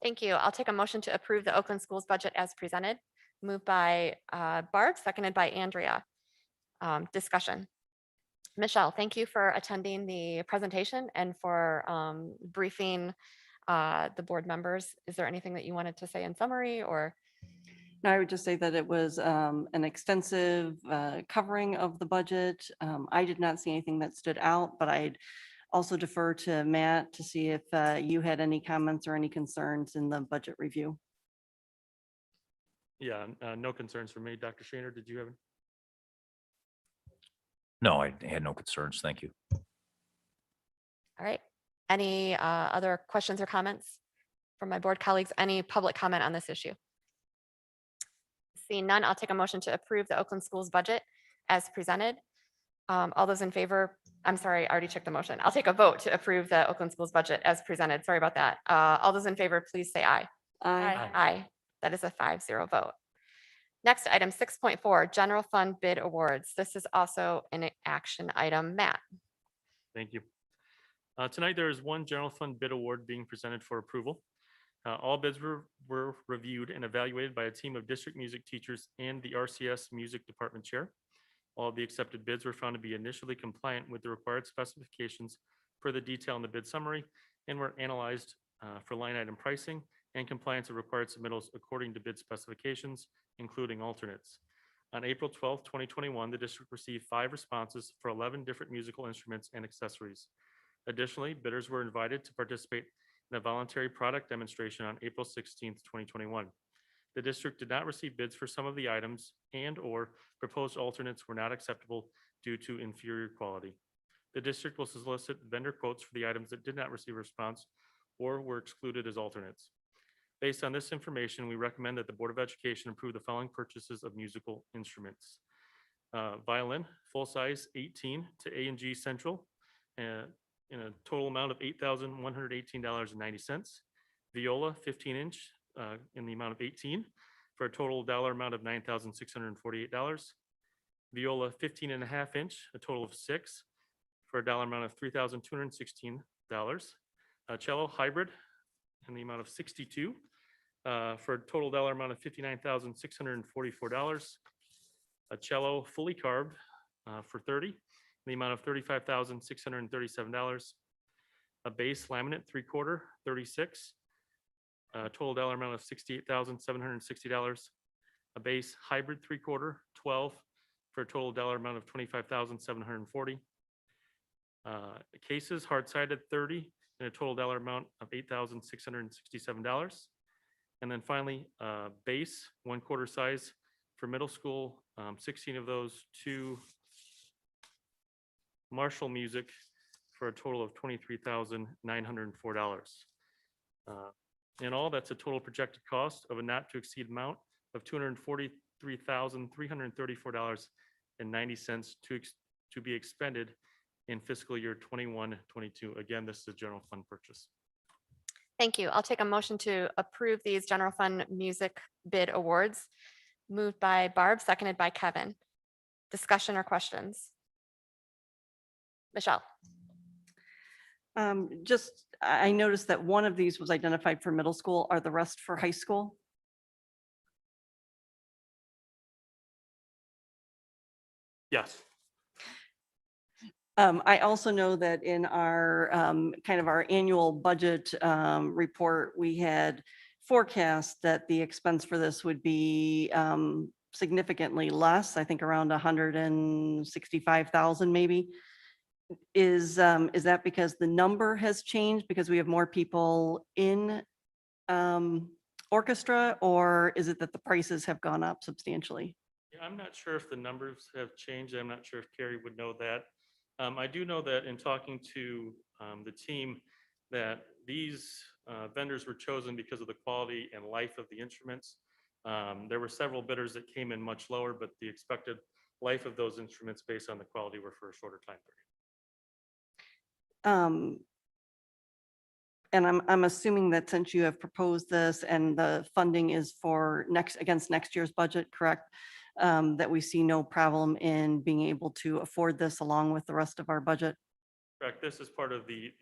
Thank you. I'll take a motion to approve the Oakland Schools budget as presented. Moved by Barb, seconded by Andrea. Discussion. Michelle, thank you for attending the presentation and for briefing the board members. Is there anything that you wanted to say in summary or? No, I would just say that it was an extensive covering of the budget. I did not see anything that stood out, but I'd also defer to Matt to see if you had any comments or any concerns in the budget review. Yeah, no concerns for me. Dr. Shaner, did you have? No, I had no concerns. Thank you. All right. Any other questions or comments from my board colleagues? Any public comment on this issue? Seeing none, I'll take a motion to approve the Oakland Schools budget as presented. All those in favor, I'm sorry, I already checked the motion. I'll take a vote to approve the Oakland Schools budget as presented. Sorry about that. All those in favor, please say aye. Aye. Aye. That is a 5-0 vote. Next item 6.4, general fund bid awards. This is also an action item. Matt. Thank you. Tonight, there is one general fund bid award being presented for approval. All bids were reviewed and evaluated by a team of district music teachers and the RCS music department chair. All of the accepted bids were found to be initially compliant with the required specifications per the detail in the bid summary and were analyzed for line item pricing and compliance of required submittals according to bid specifications, including alternates. On April 12th, 2021, the district received 5 responses for 11 different musical instruments and accessories. Additionally, bidders were invited to participate in a voluntary product demonstration on April 16th, 2021. The district did not receive bids for some of the items and/or proposed alternates were not acceptable due to inferior quality. The district will solicit vendor quotes for the items that did not receive a response or were excluded as alternates. Based on this information, we recommend that the Board of Education approve the following purchases of musical instruments. Violin, full size 18 to A&G Central, in a total amount of $8,118.90. Viola, 15-inch, in the amount of 18, for a total dollar amount of $9,648. Viola, 15.5-inch, a total of 6, for a dollar amount of $3,216. Cello hybrid, in the amount of 62, for a total dollar amount of $59,644. A cello fully carved for 30, in the amount of $35,637. A bass laminate 3/4, 36, total dollar amount of $68,760. A bass hybrid 3/4, 12, for a total dollar amount of $25,740. Cases hard-sided 30, and a total dollar amount of $8,667. And then finally, bass 1/4 size for middle school, 16 of those to Marshall Music for a total of $23,904. In all, that's a total projected cost of a not to exceed amount of $243,334.90 to be expended in fiscal year 21-22. Again, this is a general fund purchase. Thank you. I'll take a motion to approve these general fund music bid awards. Moved by Barb, seconded by Kevin. Discussion or questions? Michelle. I noticed that one of these was identified for middle school. Are the rest for high school? Yes. I also know that in our kind of our annual budget report, we had forecast that the expense for this would be significantly less, I think around 165,000 maybe. Is that because the number has changed because we have more people in orchestra, or is it that the prices have gone up substantially? Yeah, I'm not sure if the numbers have changed. I'm not sure if Carrie would know that. I do know that in talking to the team that these vendors were chosen because of the quality and life of the instruments. There were several bidders that came in much lower, but the expected life of those instruments based on the quality were for a shorter time period. And I'm assuming that since you have proposed this and the funding is for against next year's budget, correct? That we see no problem in being able to afford this along with the rest of our budget. Correct. This is part of the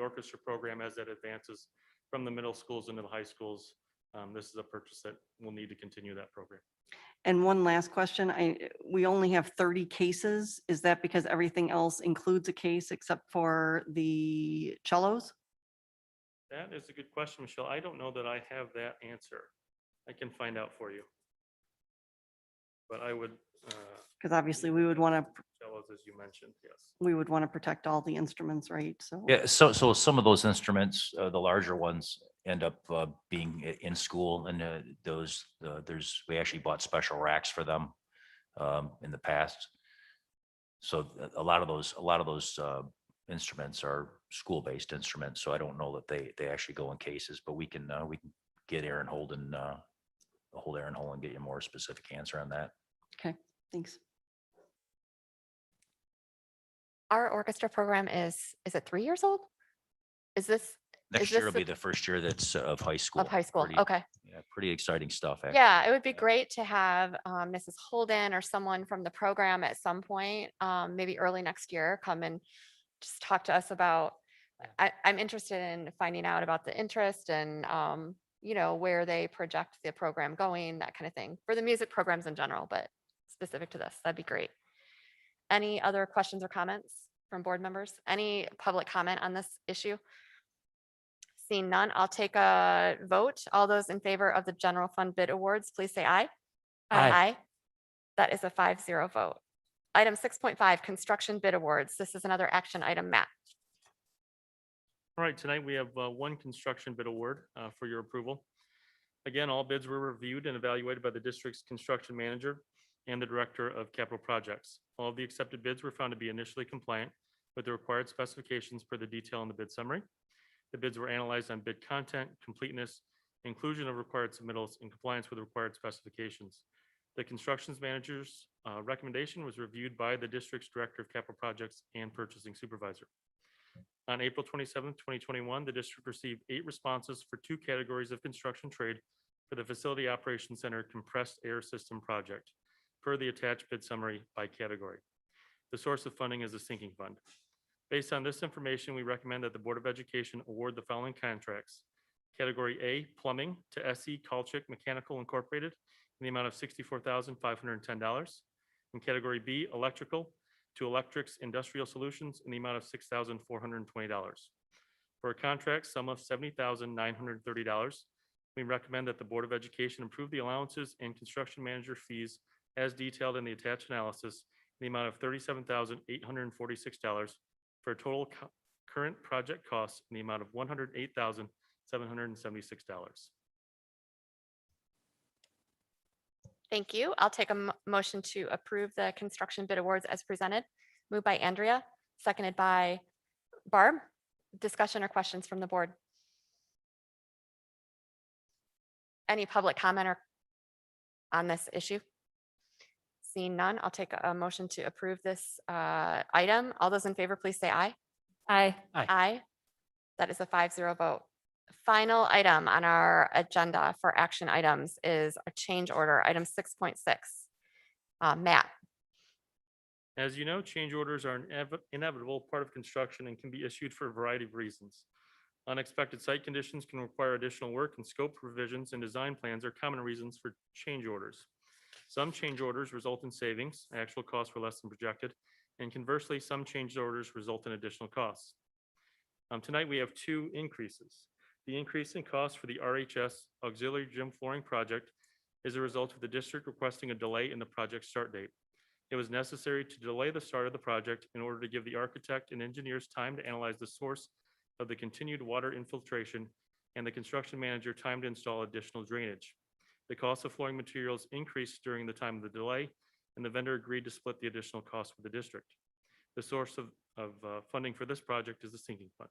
orchestra program as it advances from the middle schools into the high schools. This is a purchase that will need to continue that program. And one last question, we only have 30 cases. Is that because everything else includes a case except for the cellos? That is a good question, Michelle. I don't know that I have that answer. I can find out for you. But I would. Because obviously we would want to, Cellos, as you mentioned, yes. we would want to protect all the instruments, right? So. Yeah, so some of those instruments, the larger ones, end up being in school, and we actually bought special racks for them in the past. So a lot of those instruments are school-based instruments. So I don't know that they actually go in cases, but we can get Aaron Holden, hold Aaron Holden, get you a more specific answer on that. Okay, thanks. Our orchestra program is it 3 years old? Is this? Next is year this will be the first year that's of high school. Of high school, Pretty- okay. Yeah, pretty exciting stuff. Actually. Yeah, it would be great to have Mrs. Holden or someone from the program at some point, maybe early next year, come and just talk to us about, I'm interested in finding out about the interest and, where they project the program going, that kind of thing, for the music programs in general, but specific to this, that'd be great. Any other questions or comments from board members? Any public comment on this issue? Seeing none, I'll take a vote. All those in favor of the general fund bid awards, please say aye. Aye. That is a 5-0 vote. Item 6.5, construction bid awards. This is another action item, Matt. All right, tonight we have one construction bid award for your approval. Again, all bids were reviewed and evaluated by the district's construction manager and the director of capital projects. All of the accepted bids were found to be initially compliant with the required specifications per the detail in the bid summary. The bids were analyzed on bid content, completeness, inclusion of required submittals, and compliance with required specifications. The construction manager's recommendation was reviewed by the district's director of capital projects and purchasing supervisor. On April 27th, 2021, the district received 8 responses for 2 categories of construction trade for the Facility Operations Center compressed air system project, per the attached bid summary by category. The source of funding is a sinking fund. Based on this information, we recommend that the Board of Education award the following contracts. Category A, plumbing to SE Kalchik Mechanical Incorporated in the amount of $64,510. And category B, electrical to Electrics Industrial Solutions in the amount of $6,420. For a contract sum of $70,930, we recommend that the Board of Education approve the allowances and construction manager fees as detailed in the attached analysis in the amount of $37,846 for a total current project costs in the amount of $108,776. Thank you. I'll take a motion to approve the construction bid awards as presented. Moved by Andrea, seconded by Barb. Discussion or questions from the board? Any public comment or on this issue? Seeing none, I'll take a motion to approve this item. All those in favor, please say aye. Aye. Aye. That is a 5-0 vote. Final item on our agenda for action items is a change order, item 6.6. Matt. As you know, change orders are an inevitable part of construction and can be issued for a variety of reasons. Unexpected site conditions can require additional work, and scope revisions and design plans are common reasons for change orders. Some change orders result in savings, actual costs were less than projected, and conversely, some change orders result in additional costs. Tonight, we have 2 increases. The increase in cost for the RHS auxiliary gym flooring project is a result of the district requesting a delay in the project start date. It was necessary to delay the start of the project in order to give the architect and engineers time to analyze the source of the continued water infiltration and the construction manager time to install additional drainage. The cost of flooring materials increased during the time of the delay, and the vendor agreed to split the additional cost with the district. The source of funding for this project is the sinking fund.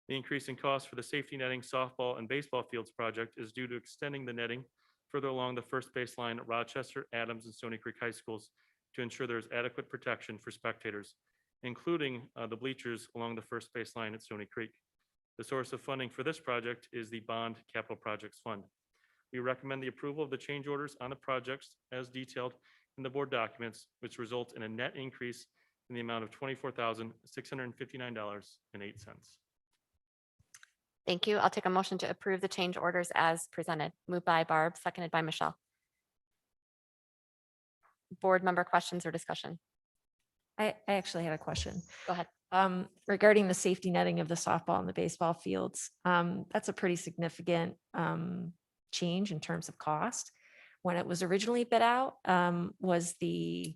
The increase in cost for the safety netting, softball, and baseball fields project is due to extending the netting further along the first baseline at Rochester, Adams, and Stony Creek High Schools to ensure there is adequate protection for spectators, including the bleachers along the first baseline at Stony Creek. The source of funding for this project is the Bond Capital Projects Fund. We recommend the approval of the change orders on the projects as detailed in the board documents, which result in a net increase in the amount of $24,659.08. Thank you. I'll take a motion to approve the change orders as presented. Moved by Barb, seconded by Michelle. board member questions or discussion? I actually had a question. Go ahead. Regarding the safety netting of the softball and the baseball fields. That's a pretty significant change in terms of cost. When it was originally bid out, was the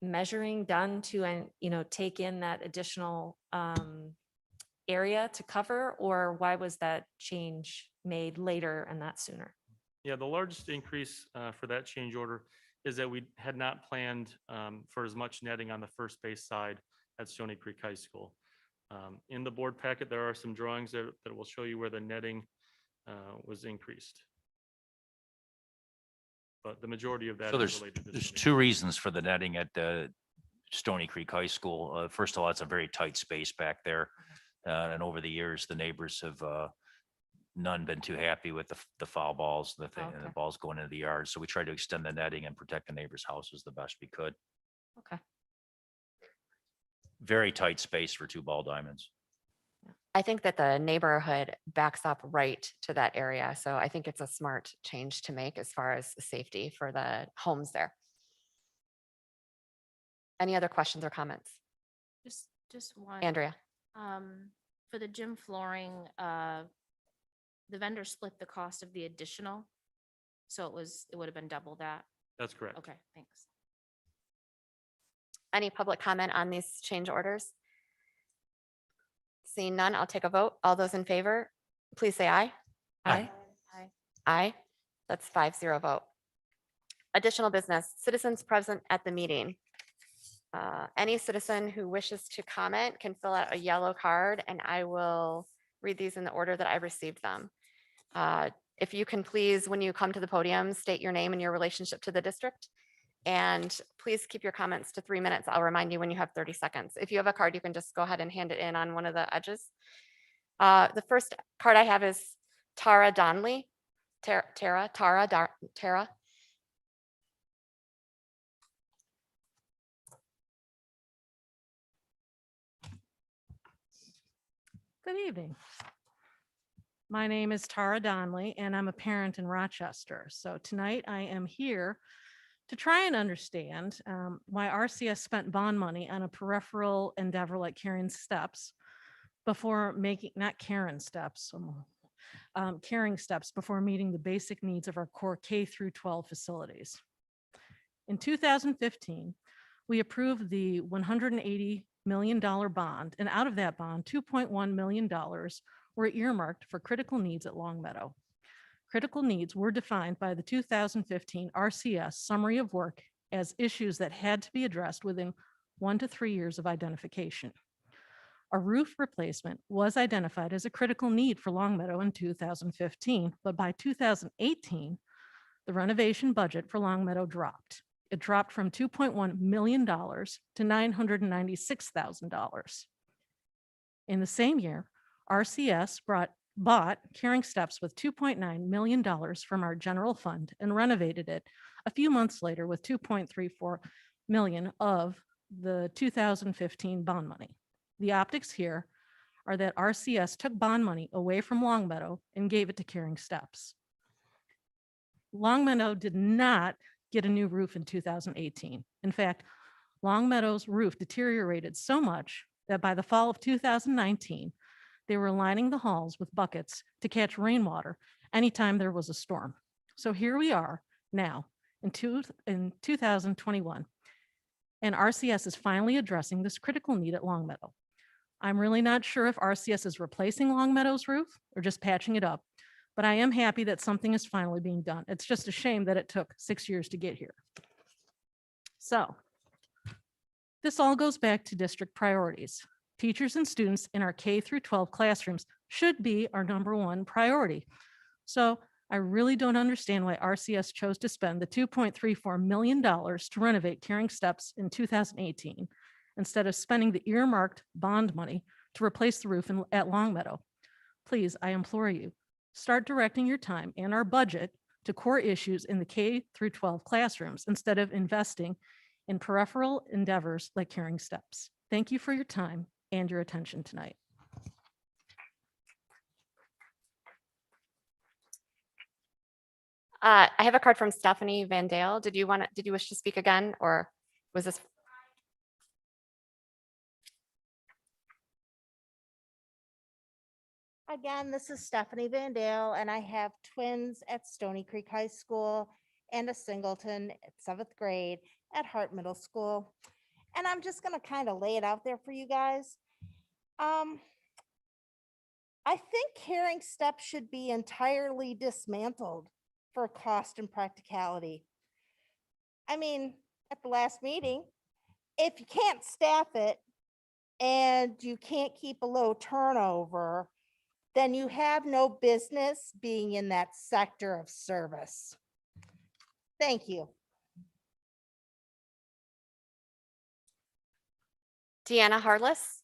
measuring done to, take in that additional area to cover, or why was that change made later and not sooner? Yeah, the largest increase for that change order is that we had not planned for as much netting on the first base side at Stony Creek High School. In the board packet, there are some drawings that will show you where the netting was increased. But the majority of that So is related to there's Stony two reasons for the netting at Stony Creek High School. First of all, it's a very tight space back there. And over the years, the neighbors have none been too happy with the foul balls, and the balls going into the yard. So we tried to extend the netting and protect the neighbors' houses the best we could. Okay. Very tight space for two ball diamonds. I think that the neighborhood backs up right to that area. So I think it's a smart change to make as far as safety for the homes there. Any other questions or comments? Just one. Andrea? For the gym flooring, the vendor split the cost of the additional. So it would have been double that. That's correct. Okay, thanks. Any public comment on these change orders? Seeing none, I'll take a vote. All those in favor, please say aye. Aye. Aye. Aye. That's 5-0 vote. Additional business, citizens present at the meeting. Any citizen who wishes to comment can fill out a yellow card and I will read these in the order that I received them. If you can please, when you come to the podium, state your name and your relationship to the district. And please keep your comments to 3 minutes. I'll remind you when you have 30 seconds. If you have a card, you can just go ahead and hand it in on one of the edges. The first card I have is Tara Donnelly. Tara. Good evening. My name is Tara Donnelly, and I'm a parent in Rochester. So tonight I am here to try and understand why RCS spent bond money on a peripheral endeavor like carrying steps before making, not Karen steps, carrying steps before meeting the basic needs of our core K through 12 facilities. In 2015, we approved the $180 million bond, and out of that bond, $2.1 million were earmarked for critical needs at Longmeadow. Critical needs were defined by the 2015 RCS Summary of Work as issues that had to be addressed within 1 to 3 years of identification. A roof replacement was identified as a critical need for Longmeadow in 2015, but by 2018, the renovation budget for Longmeadow dropped. It dropped from $2.1 million to $996,000. In the same year, RCS bought Caring Steps with $2.9 million from our general fund and renovated it a few months later with $2.34 million of the 2015 bond money. The optics here are that RCS took bond money away from Longmeadow and gave it to Caring Steps. Longmeadow did not get a new roof in 2018. In fact, Longmeadow's roof deteriorated so much that by the fall of 2019, they were lining the halls with buckets to catch rainwater anytime there was a storm. So here we are now in 2021, and RCS is finally addressing this critical need at Longmeadow. I'm really not sure if RCS is replacing Longmeadow's roof or just patching it up, but I am happy that something is finally being done. It's just a shame that it took 6 years to get here. So this all goes back to district priorities. Teachers and students in our K through 12 classrooms should be our #1 priority. So I really don't understand why RCS chose to spend the $2.34 million to renovate Caring Steps in 2018 instead of spending the earmarked bond money to replace the roof at Longmeadow. Please, I implore you, start directing your time and our budget to core issues in the K through 12 classrooms instead of investing in peripheral endeavors like Caring Steps. Thank you for your time and your attention tonight. I have a card from Stephanie Van Dale. Did you wish to speak again, or was this? Again, this is Stephanie Van Dale, and I have twins at Stony Creek High School and a singleton at 7th grade at Hart Middle School. And I'm just gonna kind of lay it out there for you guys. I think Caring Steps should be entirely dismantled for cost and practicality. I mean, at the last meeting, if you can't staff it and you can't keep a low turnover, then you have no business being in that sector of service. Thank you. Deanna Harless.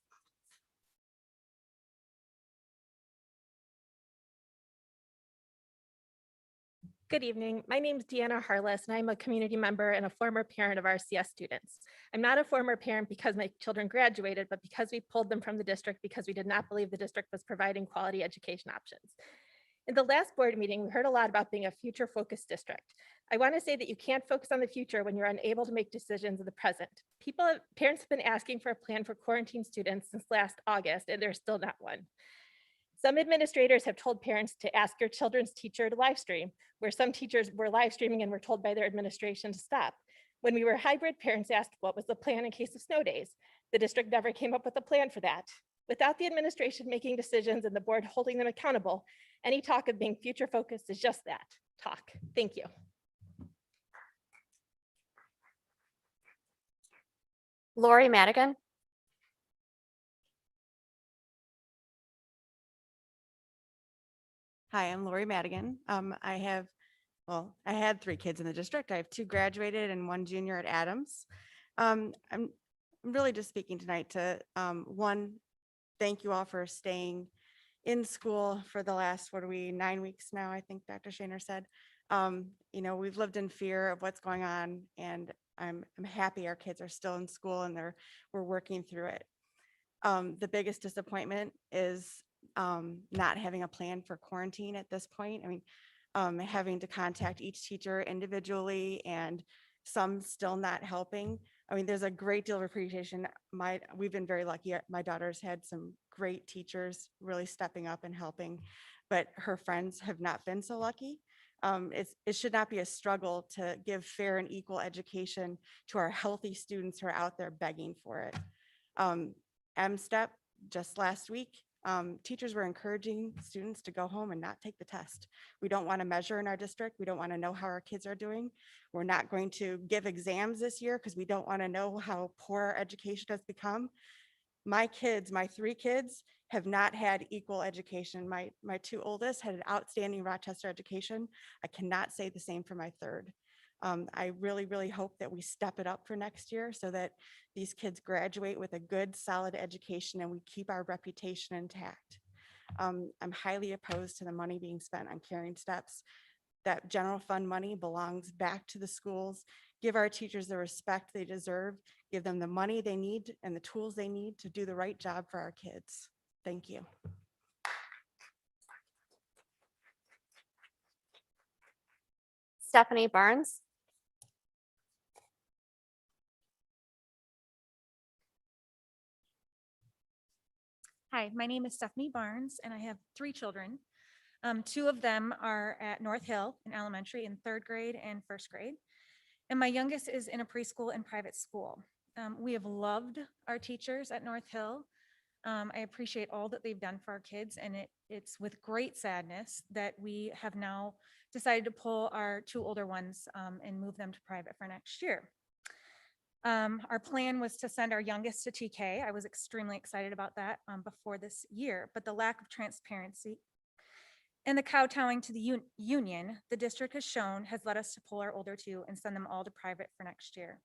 Good evening. My name is Deanna Harless, and I'm a community member and a former parent of RCS students. I'm not a former parent because my children graduated, but because we pulled them from the district because we did not believe the district was providing quality education options. In the last board meeting, we heard a lot about being a future-focused district. I want to say that you can't focus on the future when you're unable to make decisions in the present. Parents have been asking for a plan for quarantine students since last August, and there's still not one. Some administrators have told parents to ask your children's teacher to live stream, where some teachers were live streaming and were told by their administration to stop. When we were hybrid, parents asked what was the plan in case of snow days. The district never came up with a plan for that. Without the administration making decisions and the board holding them accountable, any talk of being future focused is just that, talk. Thank you. Lori Madigan. Hi, I'm Lori Madigan. I had 3 kids in the district. I have 2 graduated and 1 junior at Adams. I'm really just speaking tonight to, one, thank you all for staying in school for the last, 9 weeks now, I think Dr. Shaner said. You know, we've lived in fear of what's going on, and I'm happy our kids are still in school and we're working through it. The biggest disappointment is not having a plan for quarantine at this point. I mean, having to contact each teacher individually and some still not helping. I mean, there's a great deal of appreciation. We've been very lucky. My daughter's had some great teachers really stepping up and helping, but her friends have not been so lucky. It should not be a struggle to give fair and equal education to our healthy students who are out there begging for it. M-STEP, just last week, teachers were encouraging students to go home and not take the test. We don't want to measure in our district. We don't want to know how our kids are doing. We're not going to give exams this year because we don't want to know how poor our education has become. My kids, my 3 kids, have not had equal education. My 2 oldest had an outstanding Rochester education. I cannot say the same for my 3rd. I really, really hope that we step it up for next year so that these kids graduate with a good, solid education and we keep our reputation intact. I'm highly opposed to the money being spent on Caring Steps. That general fund money belongs back to the schools. Give our teachers the respect they deserve. Give them the money they need and the tools they need to do the right job for our kids. Thank you. Stephanie Barnes. Hi, my name is Stephanie Barnes, and I have 3 children. 2 of them are at North Hill in elementary in 3rd grade and 1st grade. And my youngest is in a preschool and private school. We have loved our teachers at North Hill. I appreciate all that they've done for our kids, and it's with great sadness that we have now decided to pull our 2 older ones and move them to private for next year. Our plan was to send our youngest to TK. I was extremely excited about that before this year, but the lack of transparency and the kowtowing to the union the district has shown has led us to pull our older 2 and send them all to private for next year.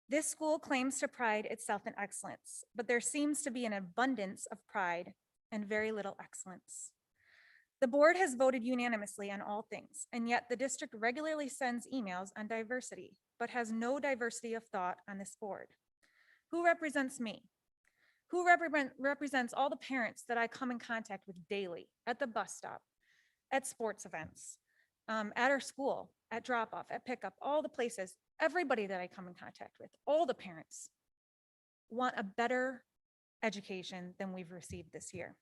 This school claims to pride itself in excellence, but there seems to be an abundance of pride and very little excellence. The board has voted unanimously on all things, and yet the district regularly sends emails on diversity, but has no diversity of thought on this board. Who represents me? Who represents all the parents that I come in contact with daily at the bus stop, at sports events, at our school, at drop off, at pickup, all the places, everybody that I come in contact with, all the parents want a better education than we've received this year.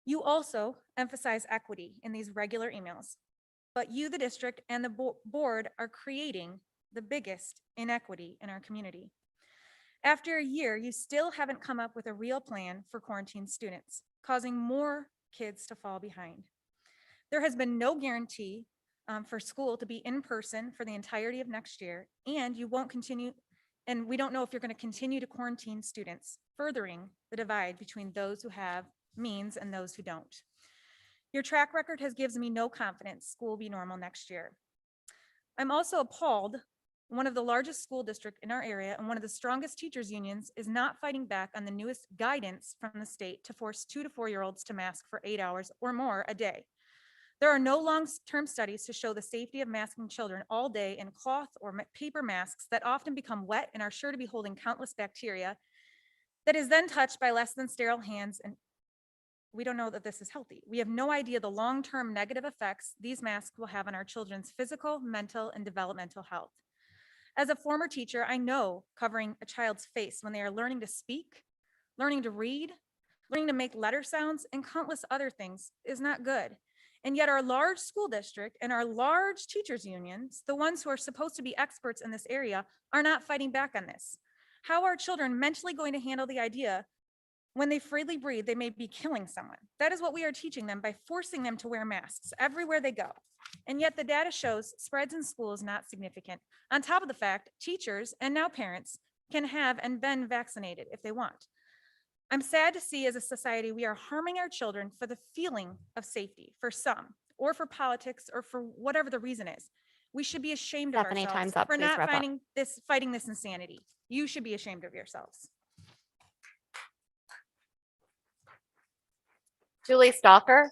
You also emphasize equity in these regular emails, but you, the district, and the board are creating the biggest inequity in our community. After a year, you still haven't come up with a real plan for quarantine students, causing more kids to fall behind. There has been no guarantee for school to be in person for the entirety of next year, and you won't continue, and we don't know if you're going to continue to quarantine students, furthering the divide between those who have means and those who don't. Your track record has given me no confidence school will be normal next year. I'm also appalled one of the largest school districts in our area and one of the strongest teachers unions is not fighting back on the newest guidance from the state to force 2 to 4-year-olds to mask for 8 hours or more a day. There are no long-term studies to show the safety of masking children all day in cloth or paper masks that often become wet and are sure to be holding countless bacteria that is then touched by less than sterile hands, and we don't know that this is healthy. We have no idea the long-term negative effects these masks will have on our children's physical, mental, and developmental health. As a former teacher, I know covering a child's face when they are learning to speak, learning to read, learning to make letter sounds, and countless other things is not good. And yet our large school district and our large teachers unions, the ones who are supposed to be experts in this area, are not fighting back on this. How are children mentally going to handle the idea when they freely breathe, they may be killing someone? That is what we are teaching them by forcing them to wear masks everywhere they go. And yet the data shows spreads in school is not significant. On top of the fact, teachers and now parents can have and been vaccinated if they want. I'm sad to see as a society, we are harming our children for the feeling of safety for some, or for politics, or for whatever the reason is. We should be ashamed of Stephanie, ourselves time's up. for Please not wrap up. fighting this insanity. You should be ashamed of yourselves. Julie Stalker.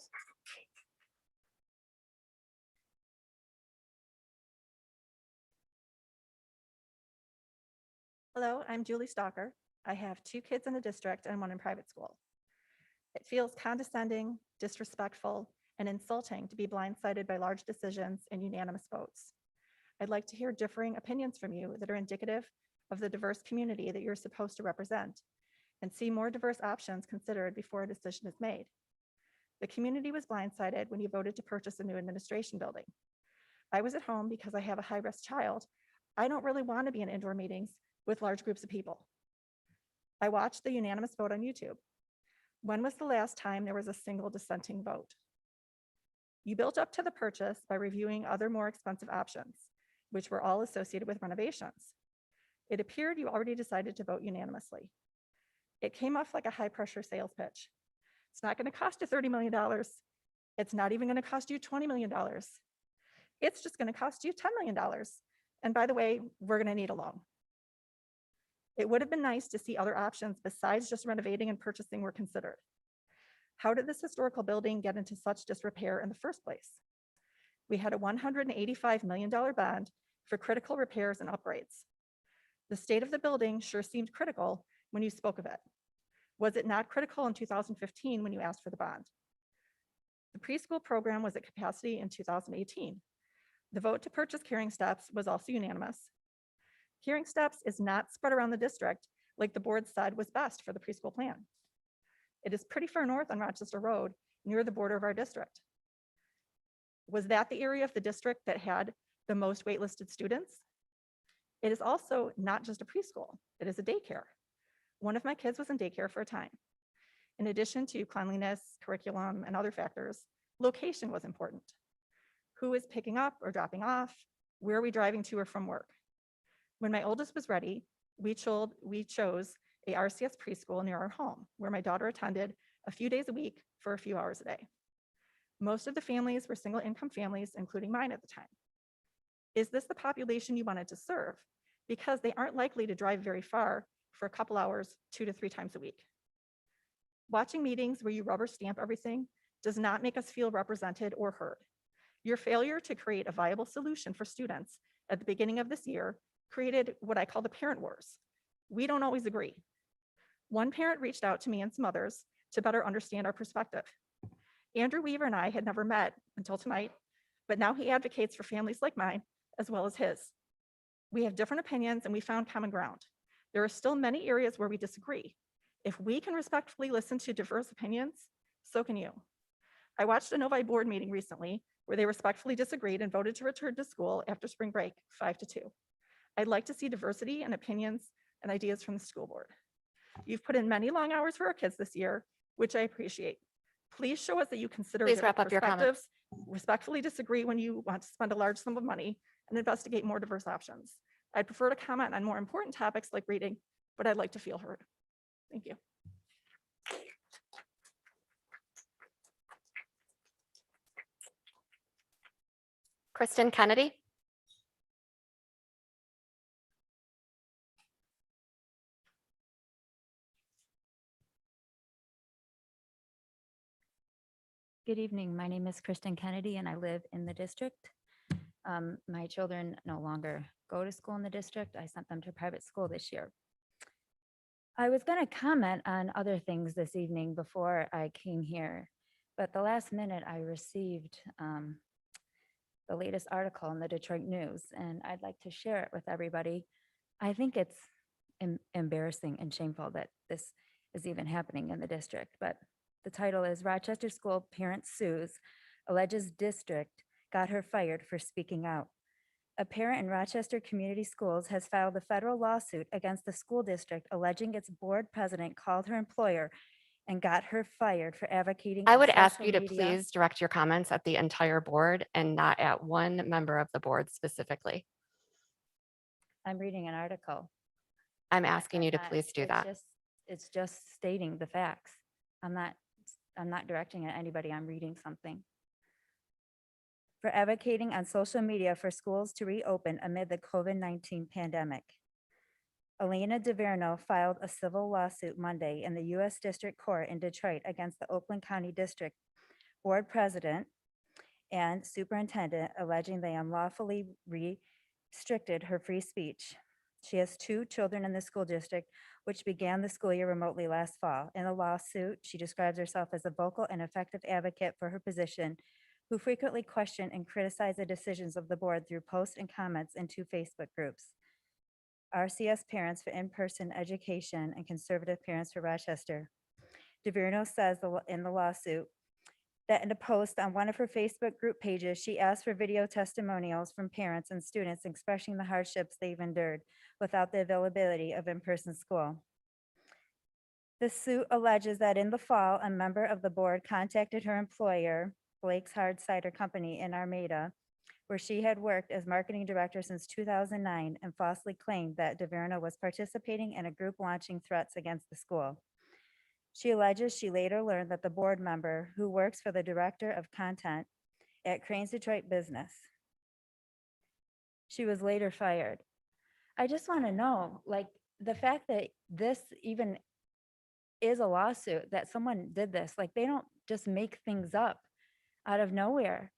Hello, I'm Julie Stalker. I have 2 kids in the district and 1 in private school. It feels condescending, disrespectful, and insulting to be blindsided by large decisions and unanimous votes. I'd like to hear differing opinions from you that are indicative of the diverse community that you're supposed to represent, and see more diverse options considered before a decision is made. The community was blindsided when you voted to purchase a new administration building. I was at home because I have a high-risk child. I don't really want to be in indoor meetings with large groups of people. I watched the unanimous vote on YouTube. When was the last time there was a single dissenting vote? You built up to the purchase by reviewing other more expensive options, which were all associated with renovations. It appeared you already decided to vote unanimously. It came off like a high-pressure sales pitch. It's not going to cost you $30 million. It's not even going to cost you $20 million. It's just going to cost you $10 million. And by the way, we're going to need a loan. It would have been nice to see other options besides just renovating and purchasing were considered. How did this historical building get into such disrepair in the first place? We had a $185 million bond for critical repairs and upgrades. The state of the building sure seemed critical when you spoke of it. Was it not critical in 2015 when you asked for the bond? The preschool program was at capacity in 2018. The vote to purchase Caring Steps was also unanimous. Caring Steps is not spread around the district like the board said was best for the preschool plan. It is pretty far north on Rochester Road, near the border of our district. Was that the area of the district that had the most waitlisted students? It is also not just a preschool, it is a daycare. One of my kids was in daycare for a time. In addition to cleanliness, curriculum, and other factors, location was important. Who is picking up or dropping off? Where are we driving to or from work? When my oldest was ready, we chose a RCS preschool near our home, where my daughter attended a few days a week for a few hours a day. Most of the families were single income families, including mine at the time. Is this the population you wanted to serve? Because they aren't likely to drive very far for a couple hours, 2 to 3 times a week. Watching meetings where you rubber stamp everything does not make us feel represented or heard. Your failure to create a viable solution for students at the beginning of this year created what I call the parent wars. We don't always agree. One parent reached out to me and some others to better understand our perspective. Andrew Weaver and I had never met until tonight but now he advocates for families like mine, as well as his. We have different opinions and we found common ground. There are still many areas where we disagree. If we can respectfully listen to diverse opinions, so can you. I watched a Novi board meeting recently where they respectfully disagreed and voted to return to school after spring break 5-2. I'd like to see diversity and opinions and ideas from the school board. You've put in many long hours for our kids this year, which I appreciate. Please show us that you consider Please different wrap up your comments. perspectives, respectfully disagree when you want to spend a large sum of money, and investigate more diverse options. I'd prefer to comment on more important topics like reading, but I'd like to feel heard. Thank you. Kristen Kennedy. Good evening. My name is Kristen Kennedy and I live in the district. My children no longer go to school in the district. I sent them to private school this year. I was going to comment on other things this evening before I came here, but the last minute I received the latest article in the Detroit News, and I'd like to share it with everybody. I think it's embarrassing and shameful that this is even happening in the district, but the title is Rochester School Parent Sues, Alleges District Got Her Fired for Speaking Out. A parent in Rochester Community Schools has filed a federal lawsuit against the school district alleging its board president called her employer and got her fired for advocating. I on would ask social you to media. please direct your comments at the entire board and not at one member of the board specifically. I'm reading an article. I'm asking you to Not- please do it's that. It's just stating the facts. I'm not directing it at anybody. I'm reading something. For advocating on social media for schools to reopen amid the COVID-19 pandemic. Elena DeVerno filed a civil lawsuit Monday in the U.S. District Court in Detroit against the Oakland County District Board President and Superintendent, alleging they unlawfully restricted her free speech. She has 2 children in the school district, which began the school year remotely last fall. In the lawsuit, she describes herself as a vocal and effective advocate for her position, who frequently question and criticize the decisions of the board through posts and comments in 2 Facebook groups. RCS Parents for In-Person Education and Conservative Parents for Rochester. DeVerno says in the lawsuit that in a post on one of her Facebook group pages, she asked for video testimonials from parents and students expressing the hardships they've endured without the availability of in-person school. The suit alleges that in the fall, a member of the board contacted her employer, Blake's Hard Cider Company in Armada, where she had worked as marketing director since 2009, and falsely claimed that DeVerno was participating in a group launching threats against the school. She alleges she later learned that the board member, who works for the director of content at Crane's Detroit Business, she was later fired. I just want to know, like, the fact that this even is a lawsuit, that someone did this, like, they don't just make things up out of nowhere.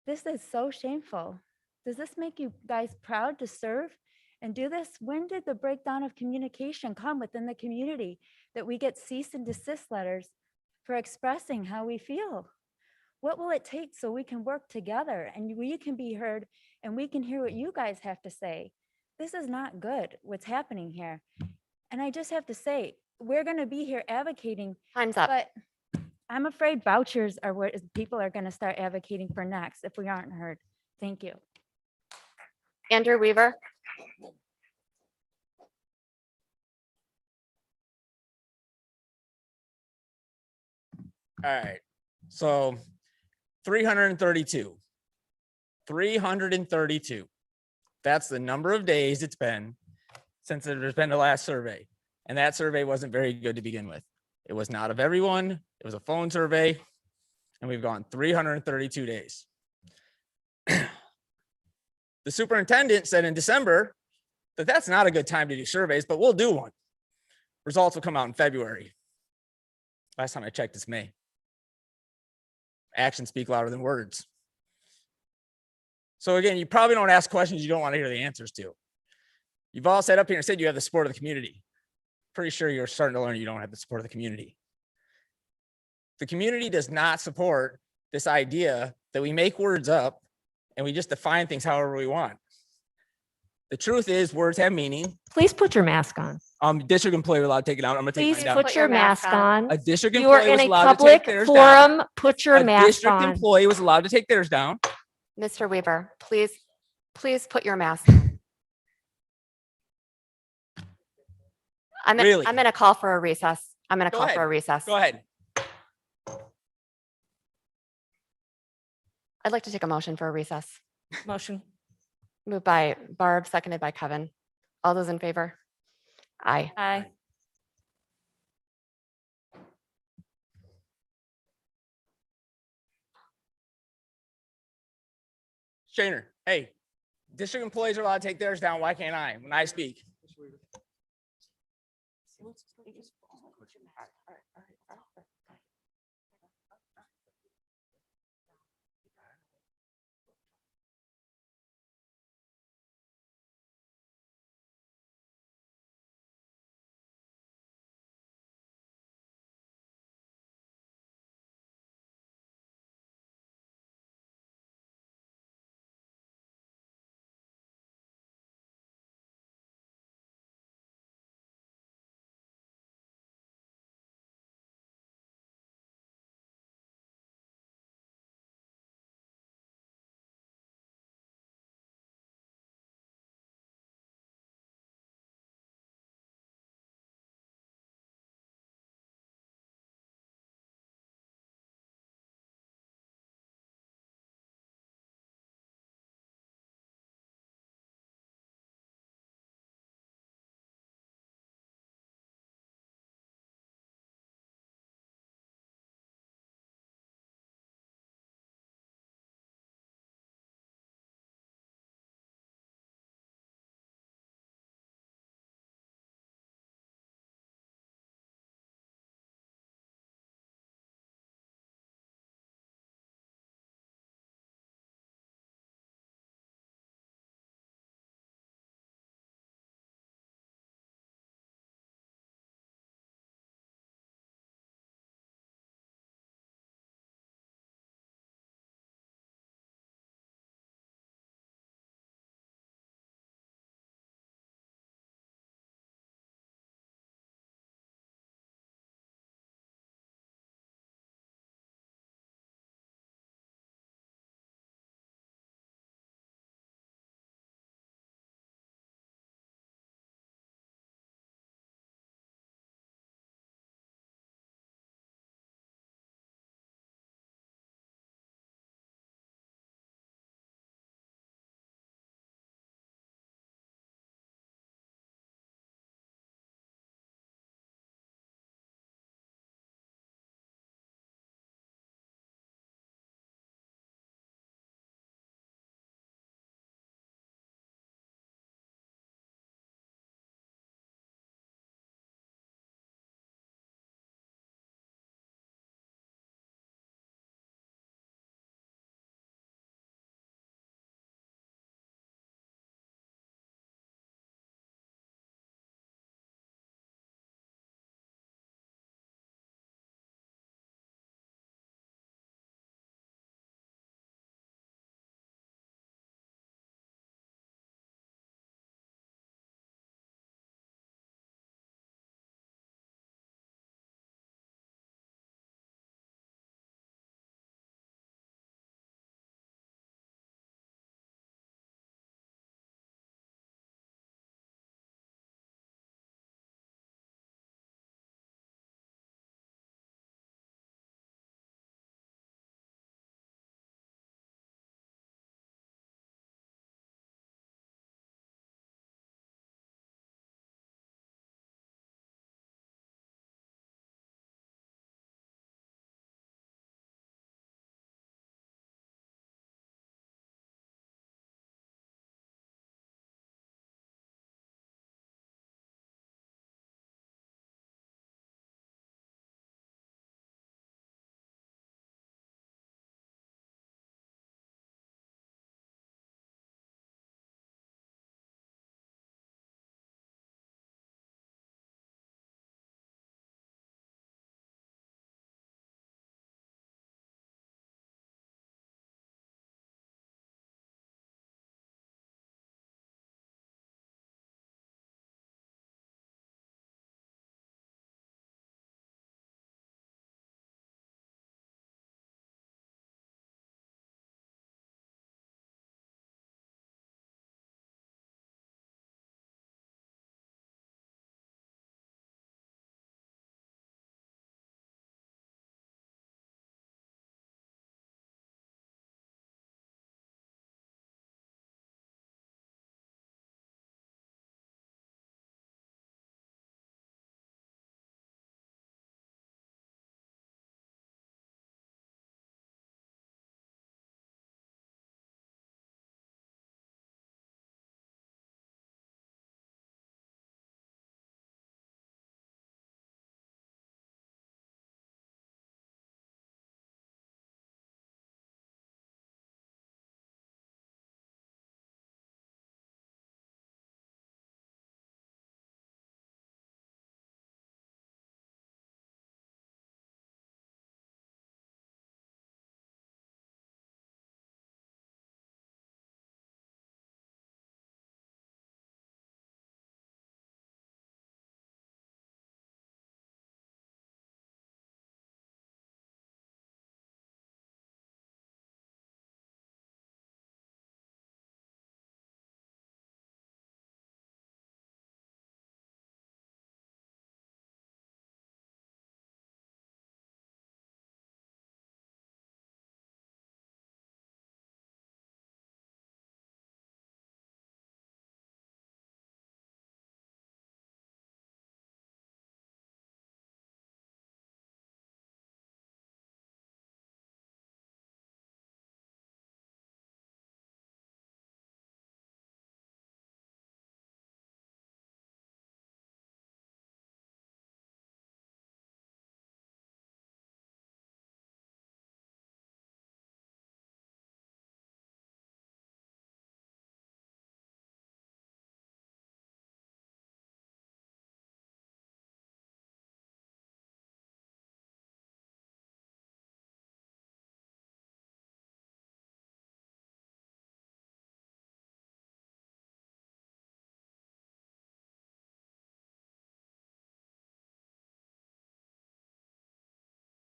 This is so shameful. Does this make you guys proud to serve and do this? When did the breakdown of communication come within the community that we get cease and desist letters for expressing how we feel? What will it take so we can work together and we can be heard and we can hear what you guys have to say? This is not good, what's happening here. And I just have to say, we're going to be here advocating. Time's up. But I'm afraid vouchers are what people are going to start advocating for next if we aren't heard. Thank you. Andrew Weaver. All right, so 332. 332. That's the number of days it's been since there's been the last survey. And that survey wasn't very good to begin with. It was not of everyone. It was a phone survey. And we've gone 332 days. The superintendent said in December that that's not a good time to do surveys, but we'll do one. Results will come out in February. Last time I checked, it's May. Actions speak louder than words. So again, you probably don't ask questions you don't want to hear the answers to. You've all sat up here and said you have the support of the community. Pretty sure you're starting to learn you don't have the support of the community. The community does not support this idea that we make words up and we just define things however we want. The truth is words have meaning. Please put your mask on. District employee was allowed to take it down. I'm gonna take Please mine down. put your mask on. A district You are employee was in a allowed to take public theirs down. forum. Put your A mask district on. employee was allowed to take theirs down. Mr. Weaver, please put your mask on. Really? I'm gonna call for a recess. I'm gonna Go call ahead. for a recess. Go ahead. I'd like to take a motion for a recess. Motion. Moved by Barb, seconded by Kevin. All those in favor? Aye. Aye. Shaner, hey, district employees are allowed to take theirs down. Why can't I when I speak?